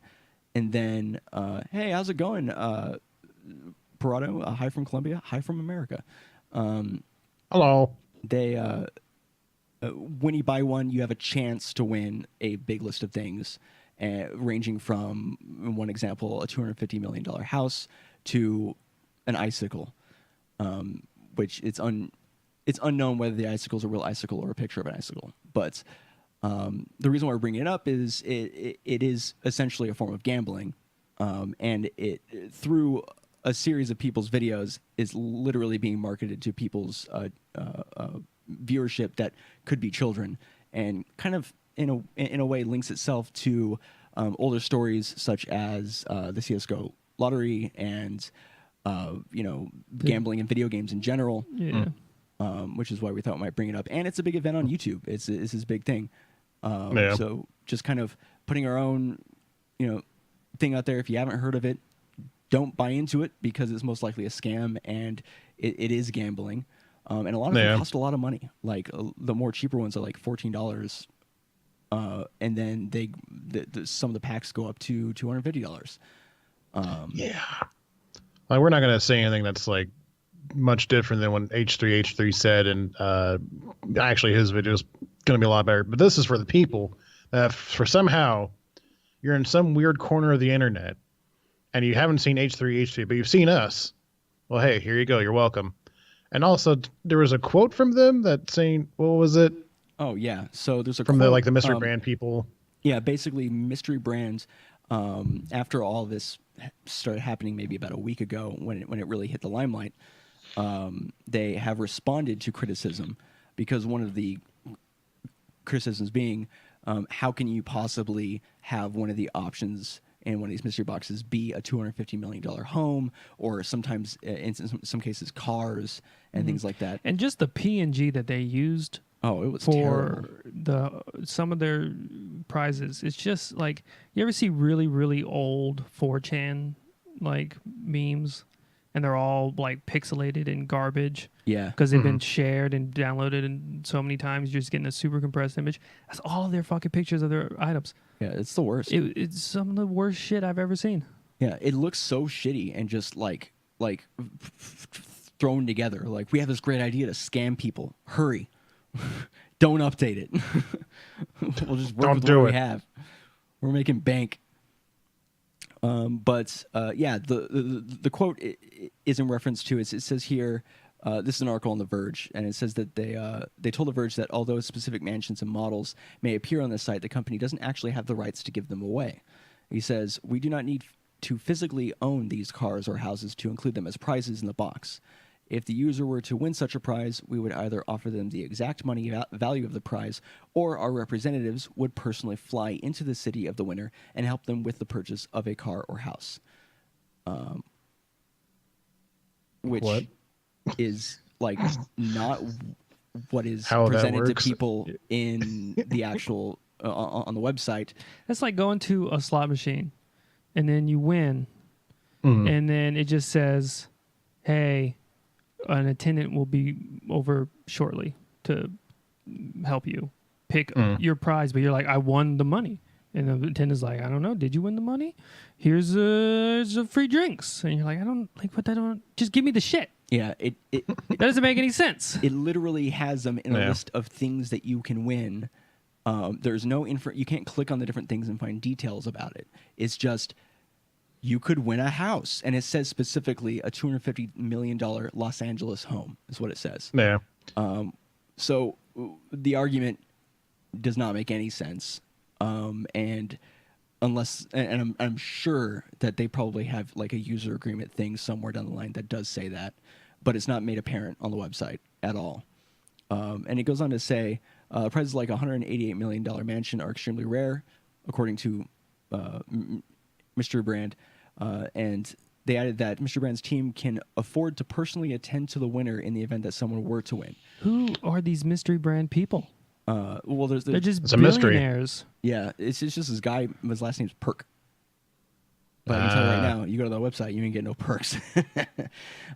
And then, hey, how's it going? Parado, hi from Colombia, hi from America. Hello. They, when you buy one, you have a chance to win a big list of things, ranging from, in one example, a $250 million house to an icicle, which it's unknown whether the icicle is a real icicle or a picture of an icicle. But the reason why we're bringing it up is it is essentially a form of gambling, and it through a series of people's videos is literally being marketed to people's viewership that could be children, and kind of in a way links itself to older stories such as the CS:GO lottery and gambling and video games in general. Yeah. Which is why we thought we might bring it up. And it's a big event on YouTube. It's his big thing. Yeah. So just kind of putting our own, thing out there. If you haven't heard of it, don't buy into it because it's most likely a scam and it is gambling. And a lot of them cost a lot of money. Like the more cheaper ones are like $14. And then some of the packs go up to $250. Yeah. Like, we're not going to say anything that's like much different than what H3 said. And actually his video is going to be a lot better. But this is for the people that for somehow you're in some weird corner of the internet and you haven't seen H3, but you've seen us. Well, hey, here you go. You're welcome. And also, there was a quote from them that saying, what was it? Oh, yeah. So there's a from quote, the mystery brand people. Yeah, basically mystery brands, after all this started happening maybe about a week ago when it really hit the limelight, they have responded to criticism because one of the criticisms being, how can you possibly have one of the options in one of these mystery boxes be a $250 million home, or sometimes in some cases cars and things like that. And just the PNG that they used. Oh, it was for terrible. Some of their prizes. It's just like, you ever see really, really old 4chan like memes, and they're all like pixelated and garbage. Yeah, because they've been shared and downloaded and so many times. You're just getting a super compressed image. That's all their fucking pictures of their items. Yeah, it's the worst. It's some of the worst shit I've ever seen. Yeah, it looks so shitty and just like thrown together. Like, we have this great idea to scam people. Hurry. Don't update it. We'll just work with what we have. We're making bank. But the quote is in reference to it. It says here, this is an article on The Verge, and it says that they told The Verge that although specific mansions and models may appear on the site, the company doesn't actually have the rights to give them away. He says, "We do not need to physically own these cars or houses to include them as prizes in the box. If the user were to win such a prize, we would either offer them the exact money value of the prize, or our representatives would personally fly into the city of the winner and help them with the purchase of a car or house." Which is like not what is presented to people in the actual on the website. That's like going to a slot machine and then you win, and then it just says, "Hey, an attendant will be over shortly to help you pick your prize," but you're like, "I won the money." And the attendant's like, "I don't know. Did you win the money? Here's a free drinks." And you're like, "I don't like what. I don't. Just give me the shit." Yeah, it that doesn't make any sense. It literally has them in a list of things that you can win. There's no info. You can't click on the different things and find details about it. It's just, you could win a house, and it says specifically a $250 million Los Angeles home is what it says. Yeah. So the argument does not make any sense. And I'm sure that they probably have like a user agreement thing somewhere down the line that does say that, but it's not made apparent on the website at all. And it goes on to say, prizes like $188 million mansion are extremely rare, according to MysteryBrand. And they added that MysteryBrand's team can afford to personally attend to the winner in the event that someone were to win. Who are these Mystery People? Well, they're just it's a mystery. billionaires. Yeah, it's just this guy. His last name's Perk. But I can tell you right now, you go to the website, you ain't get no perks.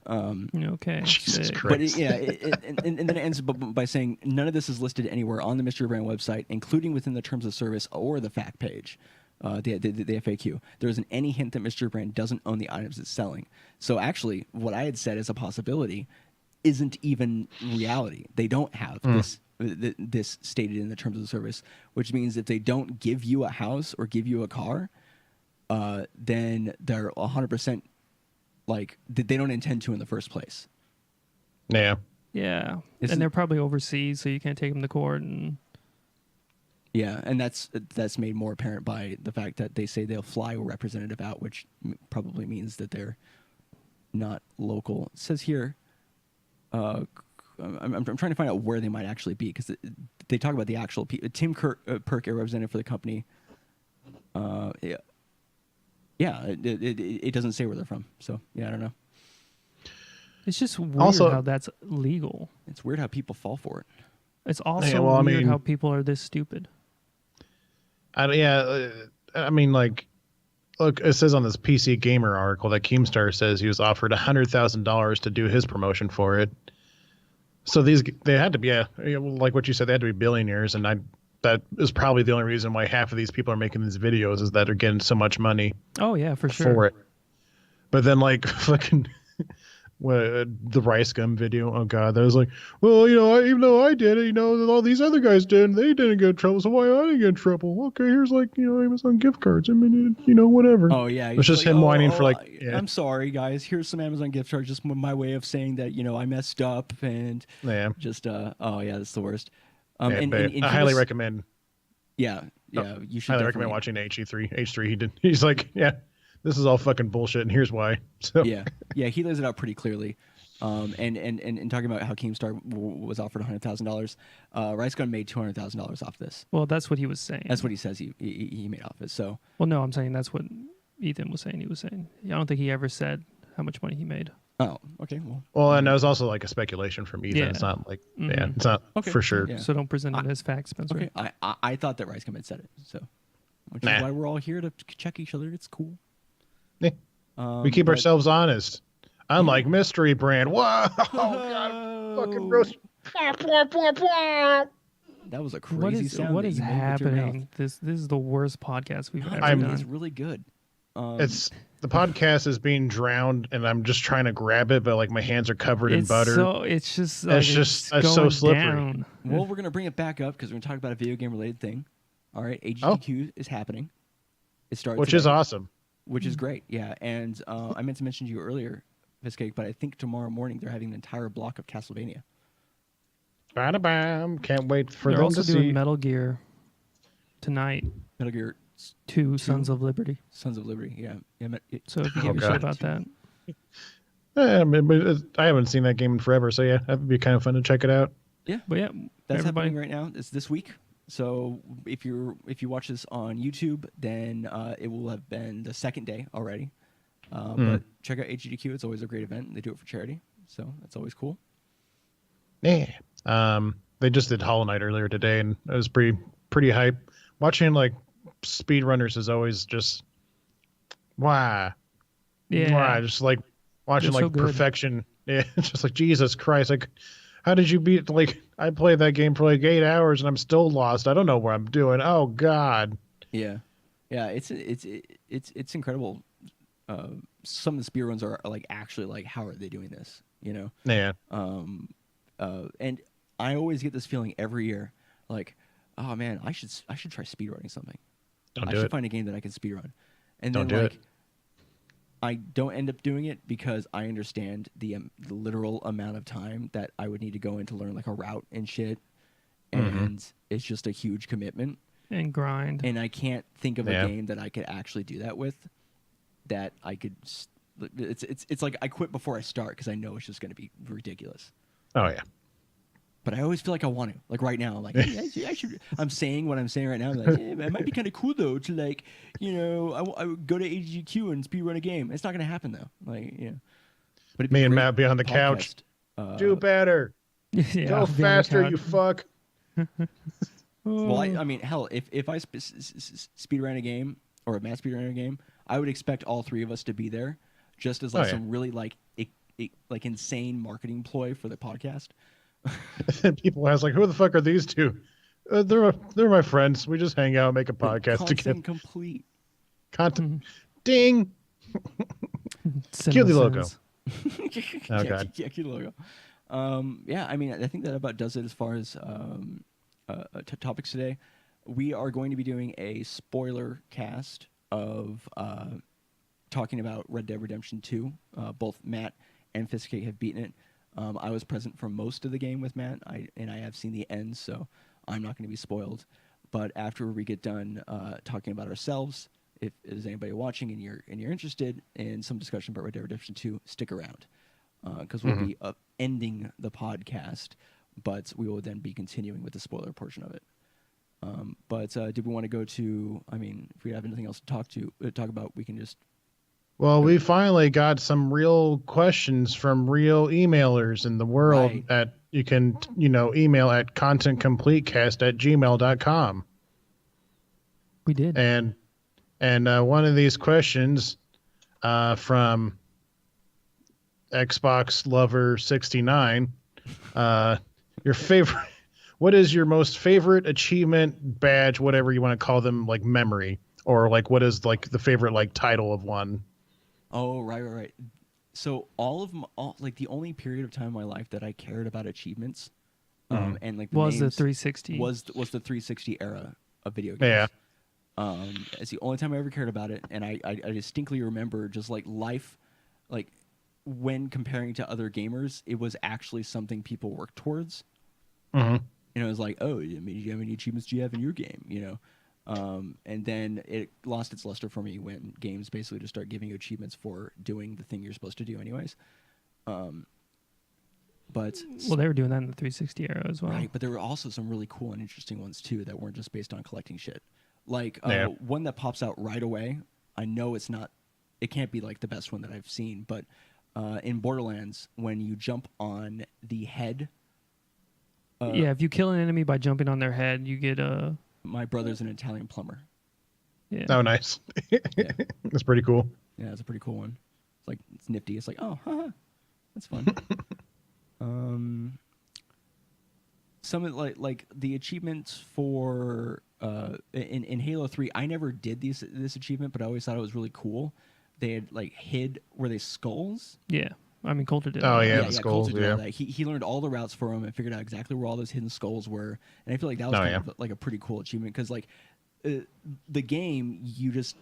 Okay. Jesus Sick. Christ. But and then it ends by saying none of this is listed anywhere on the MysteryBrand website, including within the terms of service or the fact page, the FAQ. There isn't any hint that MysteryBrand doesn't own the items it's selling. So actually, what I had said as a possibility isn't even reality. They don't have this stated in the terms of the service, which means if they don't give you a house or give you a car, then they're 100% like they don't intend to in the first place. Yeah. Yeah. And they're probably overseas, so you can't take them to court. And yeah, and that's made more apparent by the fact that they say they'll fly a representative out, which probably means that they're not local. It says here, I'm trying to find out where they might actually be, because they talk about the actual Tim Perk, a representative for the company. It doesn't say where they're from, so yeah, I don't know. it's just weird how that's legal. It's weird how people fall for it. It's also weird how people are this stupid. I mean, like, look, it says on this PC Gamer article that Keemstar says he was offered $100,000 to do his promotion for it. So they had to be like what you said, they had to be billionaires, and that is probably the only reason why half of these people are making these videos is that they're getting so much money. Oh yeah, for sure. For it. But then like fucking the rice gum video. Oh god, that was like, well, even though I did it, all these other guys did, and they didn't get in trouble, so why I didn't get in trouble? Okay, here's like Amazon gift cards. I mean, whatever. Oh yeah, it's just like, him whining for like. Yeah. I'm sorry, guys. Here's some Amazon gift cards. Just my way of saying that I messed up and just oh yeah, that's the worst. And I highly recommend. Yeah, you should. Highly recommend watching H3. H3, he's like, yeah, this is all fucking bullshit, and here's why. So yeah, he lays it out pretty clearly. And talking about how Keemstar was offered $100,000, Rice Gun made $200,000 off this. Well, that's what he was saying. That's what he says he made off it. So. Well, no, I'm saying that's what Ethan was saying. He was saying. I don't think he ever said how much money he made. Oh, okay. Well, and that was also like a speculation from Ethan. Yeah. It's not like, it's not for sure. Yeah. So don't present it as facts, Spencer. Okay. I thought that Rice Gun had said it. So, which is why we're all here to check each other. It's cool. Yeah. We keep ourselves honest. Unlike Mystery Brand. Whoa! Oh, God. Fucking gross. That was a crazy sound. What is happening? This is the worst podcast we've ever done. It's really good. The podcast is being drowned, and I'm just trying to grab it, but like my hands are covered in butter. So it's so slippery. Down. Well, we're gonna bring it back up because we're gonna talk about a video game related thing. All right, AGDQ is happening. It starts, which is awesome. Which is great, yeah. And I meant to mention to you earlier, Viscake, but I think tomorrow morning they're having an entire block of Castlevania. Bam! Can't wait for they're them also to doing see Metal Gear tonight. Metal Gear 2, Sons of Liberty. Sons of Liberty, yeah. So if you give a shit about that. I haven't seen that game in forever, so yeah, that would be kind of fun to check it out. Yeah, but yeah, that's happening right now. It's this week. So if you watch this on YouTube, then it will have been the second day already. But check out AGDQ. It's always a great event. They do it for charity, so that's always cool. Yeah. They just did Hollow Knight earlier today, and it was pretty hype. Watching like speedrunners is always just why. Yeah. Why? Just like watching like perfection. Yeah. Just like Jesus Christ. Like, how did you beat? Like, I played that game for like 8 hours and I'm still lost. I don't know what I'm doing. Oh God. Yeah. It's incredible. Some of the speedruns are like actually like, how are they doing this? Yeah. And I always get this feeling every year, like, oh man, I should try speedrunning something. I should find a game that I can speedrun. And then like, I don't end up doing it because I understand the literal amount of time that I would need to go in to learn like a route and shit, and it's just a huge commitment and grind. And I can't think of a game that I could actually do that with. That I could. It's like I quit before I start because I know it's just going to be ridiculous. Oh yeah. But I always feel like I want to. Like right now, like hey, I should. I'm saying what I'm saying right now. Like, hey, it might be kind of cool though to like, I would go to AGDQ and speedrun a game. It's not going to happen though. Like, But me and Matt be on the couch. Do better. Go faster, you fuck. Well, I mean, hell, if I speedrun a game or a Matt speedrun a game, I would expect all three of us to be there, just as like some really like insane marketing ploy for the podcast. People ask like, who the fuck are these two? They're my friends. We just hang out, make a podcast together. Complete content. Ding. Cue the logo. Oh god. Yeah, cue the logo. Yeah, I mean, I think that about does it as far as topics today. We are going to be doing a spoiler cast of talking about Red Dead Redemption 2. Both Matt and Fiskcake have beaten it. I was present for most of the game with Matt, and I have seen the end, so I'm not going to be spoiled. But after we get done talking about ourselves, if there's anybody watching and you're interested in some discussion about Red Dead Redemption 2, stick around because we'll be ending the podcast, but we will then be continuing with the spoiler portion of it. But did we want to go to? I mean, if we have anything else to talk about, we can just. Well, we finally got some real questions from real emailers in the world that you can, email at contentcompletecast@gmail.com. We did. And one of these questions from Xbox Lover 69, your favorite. What is your most favorite achievement, badge, whatever you want to call them, like memory, or like what is like the favorite like title of one? Oh, right. So all like the only period of time in my life that I cared about achievements, and like the was the names 360 was the 360 era of video games. Yeah. It's the only time I ever cared about it, and I distinctly remember just like life, like when comparing to other gamers, it was actually something people worked towards. Mm-hmm. And it was like, oh, I mean, do you have any achievements do you have in your game? And then it lost its luster for me when games basically just start giving you achievements for doing the thing you're supposed to do anyways. But well, they were doing that in the 360 era as well. right, but there were also some really cool and interesting ones too that weren't just based on collecting shit. Like one that pops out right away. I know it can't be like the best one that I've seen, but in Borderlands, when you jump on the head. Yeah, if you kill an enemy by jumping on their head, you get a. My brother's an Italian plumber. Yeah. Oh, nice. Yeah. That's pretty cool. Yeah, it's a pretty cool one. It's nifty. It's like, oh, haha, that's fun. Some of like the achievements for in Halo 3, I never did this achievement, but I always thought it was really cool. They had like hid were they skulls? Yeah. I mean, Coulter did. Oh yeah, the skulls. Coulter did all that. He learned all the routes for him and figured out exactly where all those hidden skulls were. And I feel like that was kind of like a pretty cool achievement because like the game, you just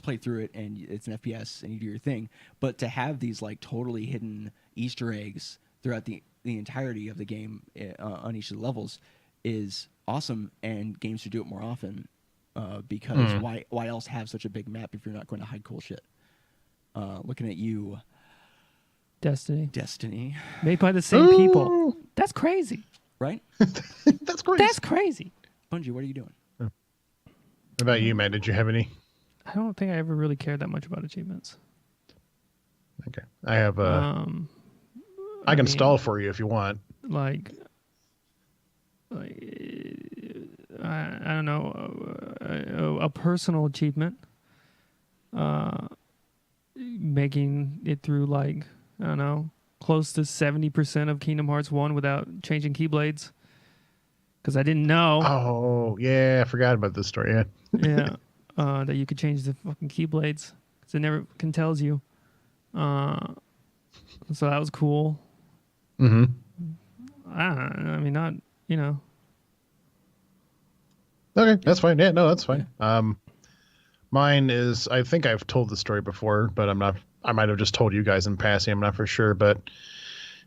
play through it and it's an FPS and you do your thing. But to have these like totally hidden Easter eggs throughout the entirety of the game on each of the levels is awesome. And games should do it more often because why else have such a big map if you're not going to hide cool shit? Looking at you, Destiny, made by the same people. That's crazy, right? That's crazy. That's crazy. Bungie, what are you doing? What about you, Matt? Did you have any? I don't think I ever really cared that much about achievements. Okay, I have I can stall for you if you want. Like I don't know, a personal achievement. Making it through like, I don't know, close to 70% of Kingdom Hearts 1 without changing Keyblades. Because I didn't know. Oh, yeah, I forgot about this story, yeah. That you could change the fucking Keyblades. Because it never can tells you. So that was cool. Mm-hmm. I mean, not, you know. Okay, that's fine. Yeah, no, that's fine. Yeah. Mine is, I think I've told the story before, but I might have just told you guys in passing. I'm not for sure, but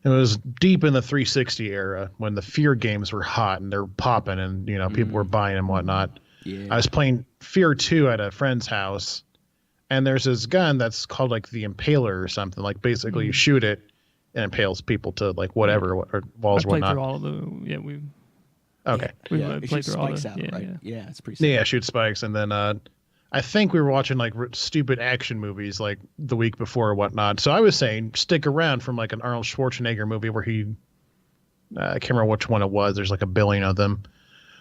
it was deep in the 360 era when the Fear games were hot and they're popping and, you know, people were buying and whatnot. Yeah. I was playing Fear 2 at a friend's house and there's this gun that's called like the Impaler or something. Like basically you shoot it and impales people to like whatever, or walls, I played whatnot. through all of the, Okay. We it played shoots through all spikes the, out, right? Yeah. Yeah, it's pretty simple. Yeah, shoot spikes. And then I think we were watching like stupid action movies like the week before or whatnot. So I was saying stick around from like an Arnold Schwarzenegger movie where he, I can't remember which one it was. There's like a billion of them.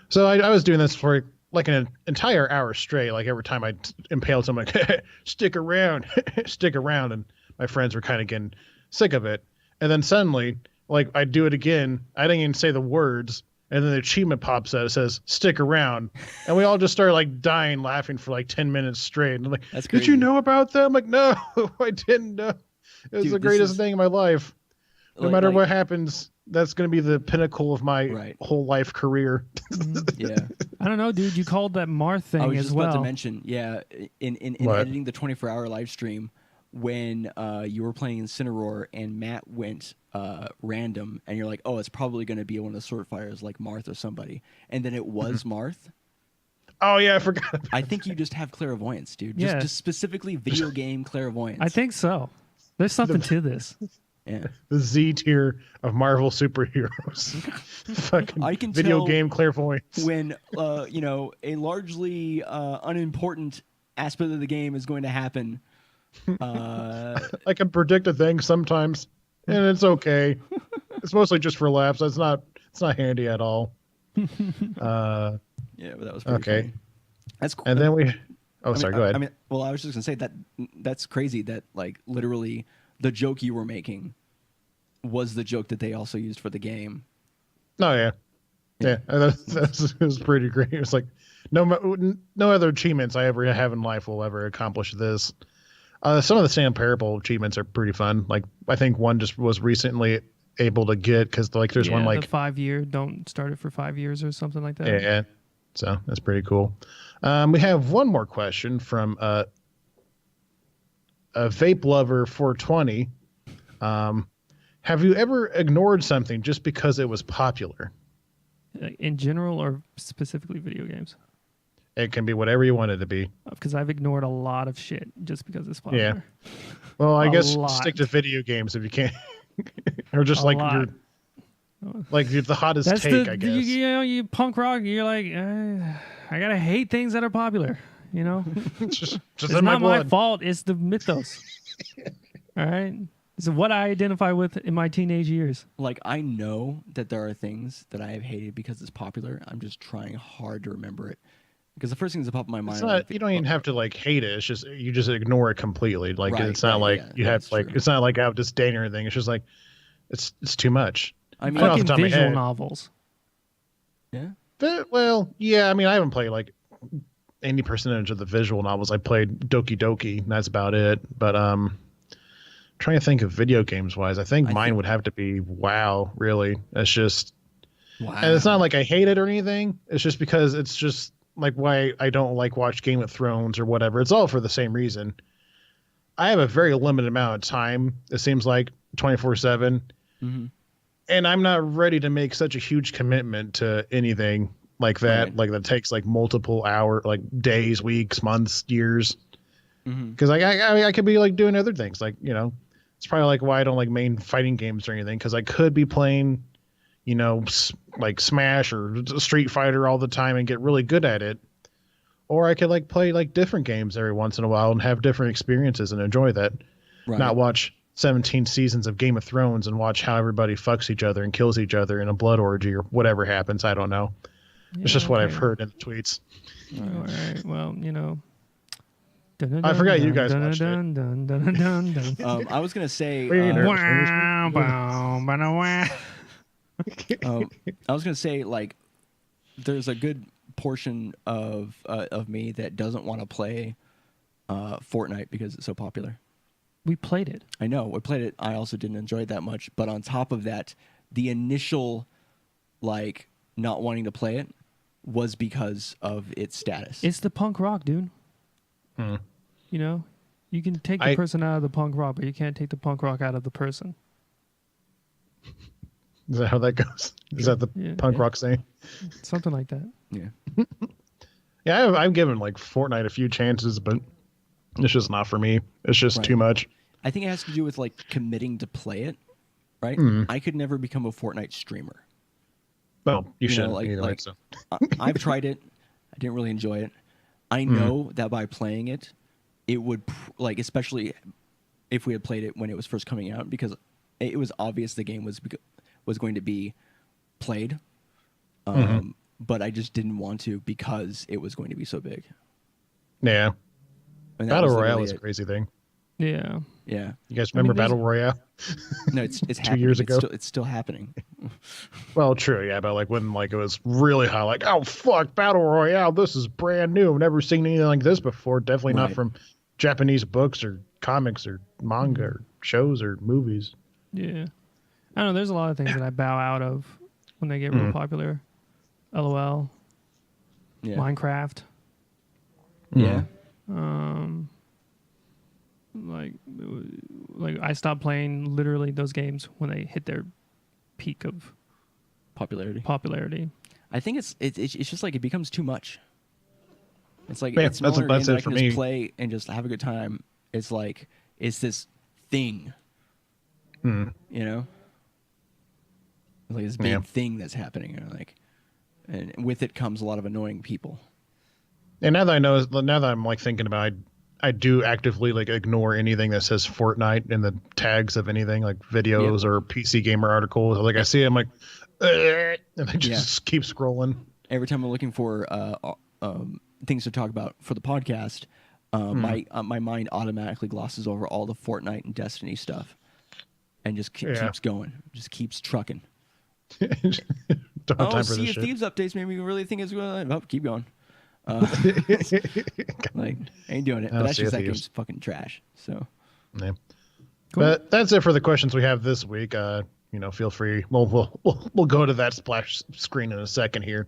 So I was doing this for like an entire hour straight. Like every time I impaled someone, like, stick around, stick around. And my friends were kind of getting sick of it. And then suddenly, like I do it again. I didn't even say the words. And then the achievement pops out. It says, stick around. And we all just started like dying laughing for like 10 minutes straight. And I'm like, That's crazy. Did you know about that? I'm like, no, I didn't know. It was the greatest thing in my life. No matter what happens, that's going to be the pinnacle of my whole life career. Yeah. I don't know, dude. You called that Marth thing as well. I was just about to mention, in editing the 24-hour live stream, when you were playing Incineroar and Matt went random, and you're like, oh, it's probably going to be one of the sword fires like Marth or somebody, and then it was Marth. Oh yeah, I forgot. I think you just have clairvoyance, dude. Just specifically video game clairvoyance. I think so. There's something to this. Yeah. The Z tier of Marvel superheroes. Fucking I can video tell game clairvoyance. When a largely unimportant aspect of the game is going to happen. I can predict a thing sometimes, and it's okay. It's mostly just for laughs. It's not handy at all. Yeah, but that was pretty Okay. funny. That's cool. And then we. Oh, I mean, sorry. Go ahead. I mean, well, I was just gonna say that's crazy that like literally the joke you were making was the joke that they also used for the game. Oh yeah, yeah. That was pretty great. It was like no other achievements I ever have in life will ever accomplish this. Some of the Sam Parable achievements are pretty fun. Like I think one just was recently able to get because like there's one like the 5-year don't start it for 5 years or something like that. yeah. So that's pretty cool. We have one more question from a Vape Lover 420. Have you ever ignored something just because it was popular? In general or specifically video games? It can be whatever you want it to be. Because I've ignored a lot of shit just because it's popular. Yeah. Well, I guess lot. stick to video games if you can, or just like lot. you're the hottest That's take. I guess you punk rock. You're like, I gotta hate things that are popular. You know, just it's in not my blood. fault. It's the mythos. All right. It's what I identify with in my teenage years. Like I know that there are things that I have hated because it's popular. I'm just trying hard to remember it. Because the first things that pop in my mind. It's not, you don't even have to like hate it. It's just you just ignore it completely. Like Right, it's not right, like yeah, you have that's like true. it's not like out of disdain or anything. It's just like it's too much. I mean, off the Fucking top of my visual head. novels. yeah. But, well, yeah. I mean, I haven't played like any percentage of the visual novels. I played Doki Doki, and that's about it. But trying to think of video games wise, I think mine would have to be WoW. Really, it's just, Wow. and it's not like I hate it or anything. It's just because it's just like why I don't like watch Game of Thrones or whatever. It's all for the same reason. I have a very limited amount of time. It seems like 24/7, Mm-hmm. and I'm not ready to make such a huge commitment to anything like that. Right. Like that takes like multiple hour, like days, weeks, months, years. Mm-hmm. Because I could be like doing other things, like it's probably like why I don't like main fighting games or anything, because I could be playing like Smash or Street Fighter all the time and get really good at it, or I could like play like different games every once in a while and have different experiences and enjoy that. Right. Not watch 17 seasons of Game of Thrones and watch how everybody fucks each other and kills each other in a blood orgy or whatever happens. I don't know. It's just what I've heard in the tweets. All right. Well, I forgot you guys watched it. I was gonna say. I was gonna say like, there's a good portion of me that doesn't want to play Fortnite because it's so popular. We played it. I know we played it. I also didn't enjoy it that much. But on top of that, the initial like not wanting to play it was because of its status. It's the punk rock, dude. You can take the person out of the punk rock, but you can't take the punk rock out of the person. Is that how that goes? Is that the punk rock saying? Something like that. Yeah. Yeah, I've given like Fortnite a few chances, but it's just not for me. It's just too much. I think it has to do with like committing to play it, right? I could never become a Fortnite streamer. Well, you shouldn't. Like, I've tried it. I didn't really enjoy it. I know that by playing it, it would like, especially if we had played it when it was first coming out, because it was obvious the game was going to be played. But I just didn't want to because it was going to be so big. Yeah. And Battle Royale is a crazy thing. Yeah. Yeah. You guys remember Battle Royale? No, it's 2 happening. years ago. It's still happening. Well, true, yeah, but like when like it was really hot, like, oh fuck, Battle Royale, this is brand new. I've never seen anything like this before. Definitely not from Japanese books or comics or manga or shows or movies. Yeah. I don't know, there's a lot of things that I bow out of when they get real popular. LOL. Yeah. Minecraft. Yeah. Like I stopped playing literally those games when they hit their peak of popularity. I think it's just like it becomes too much. It's like Yeah, it's smaller that's games that it I for can me. just play and just have a good time. It's like it's this thing, you know, it's like this big thing that's happening, and with it comes a lot of annoying people. And now that I'm like thinking about it, I do actively like ignore anything that says Fortnite in the tags of anything like videos or PC Gamer articles. Like I see it, I'm like, and I just keep scrolling. every time I'm looking for things to talk about for the podcast, my mind automatically glosses over all the Fortnite and Destiny stuff, and just keeps going, just keeps trucking. Don't have time for Sea this of shit. Thieves updates made me really think it's going. Oh, keep going. Like, ain't doing it. But that's Sea just of that Thieves. game's fucking trash. So, Yeah. Cool. But that's it for the questions we have this week. Feel free. We'll go to that splash screen in a second here.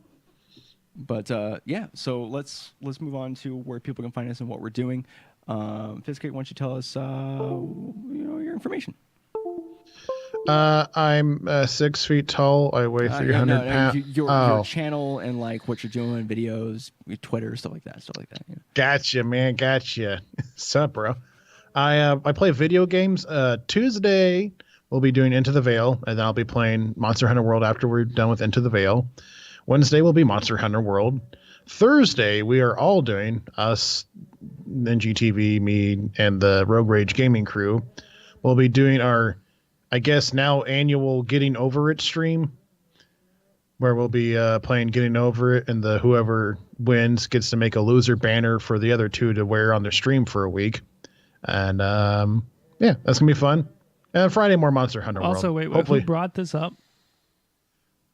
but yeah. So let's move on to where people can find us and what we're doing. Fiskate, why don't you tell us your information? I'm 6 feet tall. I weigh 300 pounds. Your channel and like what you're doing, videos, your Twitter, stuff like that. Yeah. Gotcha, man. Gotcha. Sup, bro? I play video games. Tuesday we'll be doing Into the Veil, and then I'll be playing Monster Hunter World after we're done with Into the Veil. Wednesday will be Monster Hunter World. Thursday we are all doing, us, NGTV, me, and the Rogue Rage gaming crew. We'll be doing our, I guess now annual Getting Over It stream, where we'll be playing Getting Over It, and whoever wins gets to make a loser banner for the other two to wear on their stream for a week. And yeah, that's gonna be fun. And Friday more Monster Hunter World. Also, wait, hopefully. who brought this up?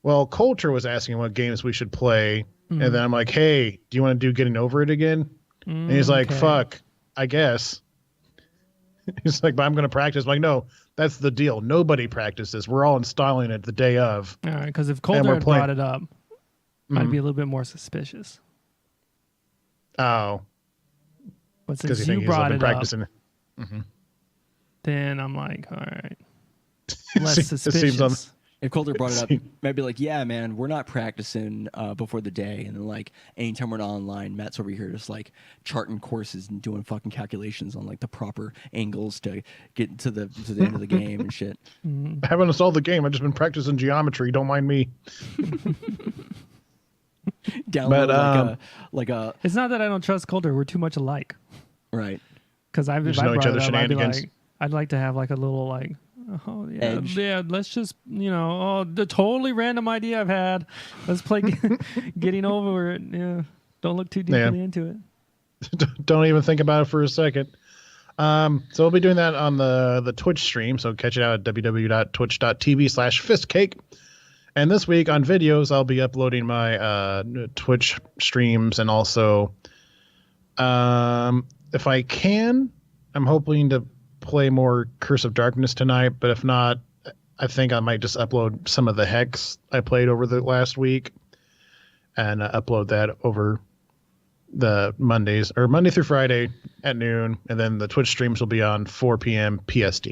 Well, Coulter was asking what games we should play, and then I'm like, "Hey, do you want to do Getting Over It again?" And he's like, Okay. "Fuck, I guess." He's like, "But I'm gonna practice." I'm like, no, that's the deal. Nobody practices. We're all installing it the day of. All right, because if we're Coulter had playing- brought it up, I'd be a little bit more suspicious. Oh, But because since you you think he's brought been it practicing. up, then I'm like, all right, It less seems suspicious. on- If Coulter brought it up, Matt'd be like, "Yeah, man, we're not practicing before the day." And then like, anytime we're not online, Matt's over here just like charting courses and doing fucking calculations on like the proper angles to get to the end of the game and shit. I haven't installed the game. I've just been practicing geometry. Don't mind me. Download like a It's not that I don't trust Coulter. We're too much alike. right. Because if just I know each brought other's it up, I'd be shenanigans. like, I'd like to have like a little like, oh yeah, Edge. yeah. Let's just the totally random idea I've had. Let's play Getting Over It. Yeah, don't look too deeply into it. Don't even think about it for a second. So we'll be doing that on the Twitch stream. So catch it out at www.twitch.tv/fistcake. And this week on videos, I'll be uploading my Twitch streams, and also, if I can, I'm hoping to play more Curse of Darkness tonight. But if not, I think I might just upload some of the Hex I played over the last week, and upload that over the Mondays, or Monday through Friday at noon, and then the Twitch streams will be on 4 p.m. PST.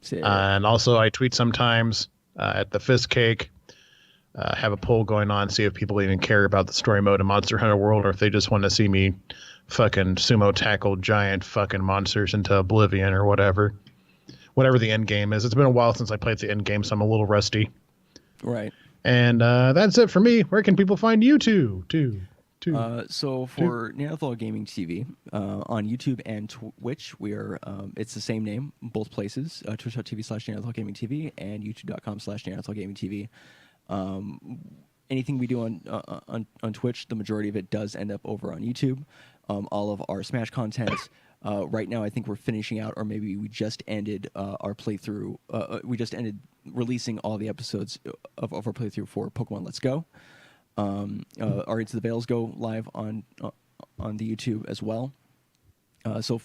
Sick. And also I tweet sometimes at the Fist Cake. Have a poll going on, see if people even care about the story mode of Monster Hunter World, or if they just want to see me fucking sumo tackle giant fucking monsters into oblivion or whatever the end game is. It's been a while since I played the end game, so I'm a little rusty. Right. And that's it for me. Where can people find you two? So for Neanderthal Gaming TV on YouTube and Twitch, we are it's the same name, both places, twitch.tv/Neanderthal Gaming TV and youtube.com/Neanderthal Gaming TV. Anything we do on Twitch, the majority of it does end up over on YouTube. All of our Smash content. Right now, I think we're finishing out, or maybe we just ended our playthrough. We just ended releasing all the episodes of our playthrough for Pokemon Let's Go. Our Into the Veils go live on the YouTube as well. So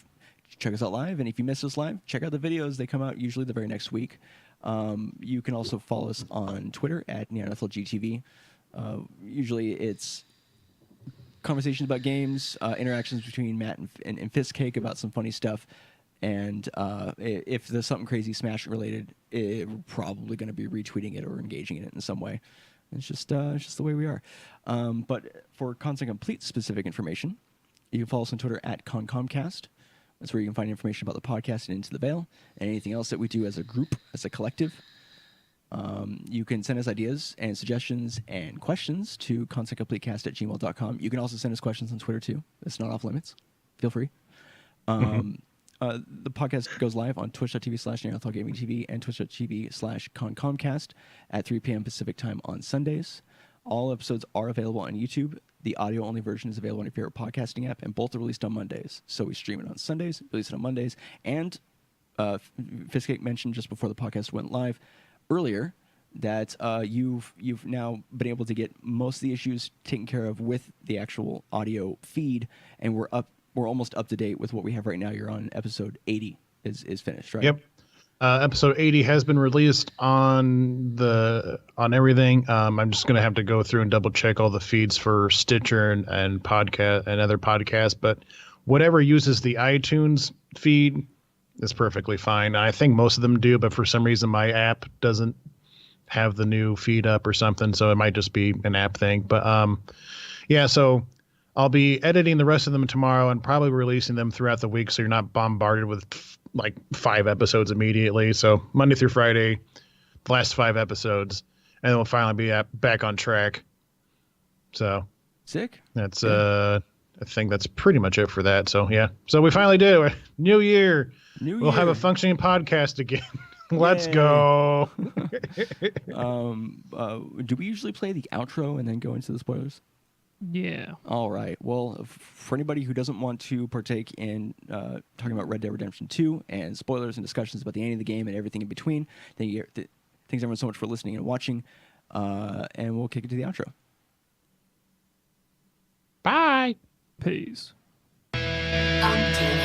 check us out live, and if you miss us live, check out the videos. They come out usually the very next week. You can also follow us on Twitter at NeanderthalGTV. Usually it's conversations about games, interactions between Matt and Fistcake about some funny stuff. And if there's something crazy Smash related, we're probably going to be retweeting it or engaging in it in some way. It's just the way we are. But for Constant Complete specific information, you can follow us on Twitter at ConComcast. That's where you can find information about the podcast and Into the Veil and anything else that we do as a group, as a collective. You can send us ideas and suggestions and questions to constantcompletecast@gmail.com. You can also send us questions on Twitter too. It's not off limits. Feel free. The podcast goes live on twitch.tv/NeanderthalGamingTV and twitch.tv/ConComcast at 3 p.m. Pacific time on Sundays. All episodes are available on YouTube. The audio-only version is available on your favorite podcasting app, and both are released on Mondays. So we stream it on Sundays, release it on Mondays, and Fiskake mentioned just before the podcast went live earlier that you've now been able to get most of the issues taken care of with the actual audio feed, and we're almost up to date with what we have right now. You're on episode 80 is finished, right? Yep. Episode 80 has been released on everything. I'm just gonna have to go through and double check all the feeds for Stitcher and podcast and other podcasts, but whatever uses the iTunes feed is perfectly fine. I think most of them do, but for some reason my app doesn't have the new feed up or something, so it might just be an app thing. But yeah, so I'll be editing the rest of them tomorrow and probably releasing them throughout the week, so you're not bombarded with like 5 episodes immediately. So Monday through Friday, the last 5 episodes, and then we'll finally be back on track. So sick. That's I think that's pretty much it for that. So yeah, so we finally do new year. We'll have a functioning podcast again. Let's go. Do we usually play the outro and then go into the spoilers? Yeah. All right. Well, for anybody who doesn't want to partake in talking about Red Dead Redemption 2 and spoilers and discussions about the ending of the game and everything in between, thanks everyone so much for listening and watching, and we'll kick it to the outro. Bye. Peace. Until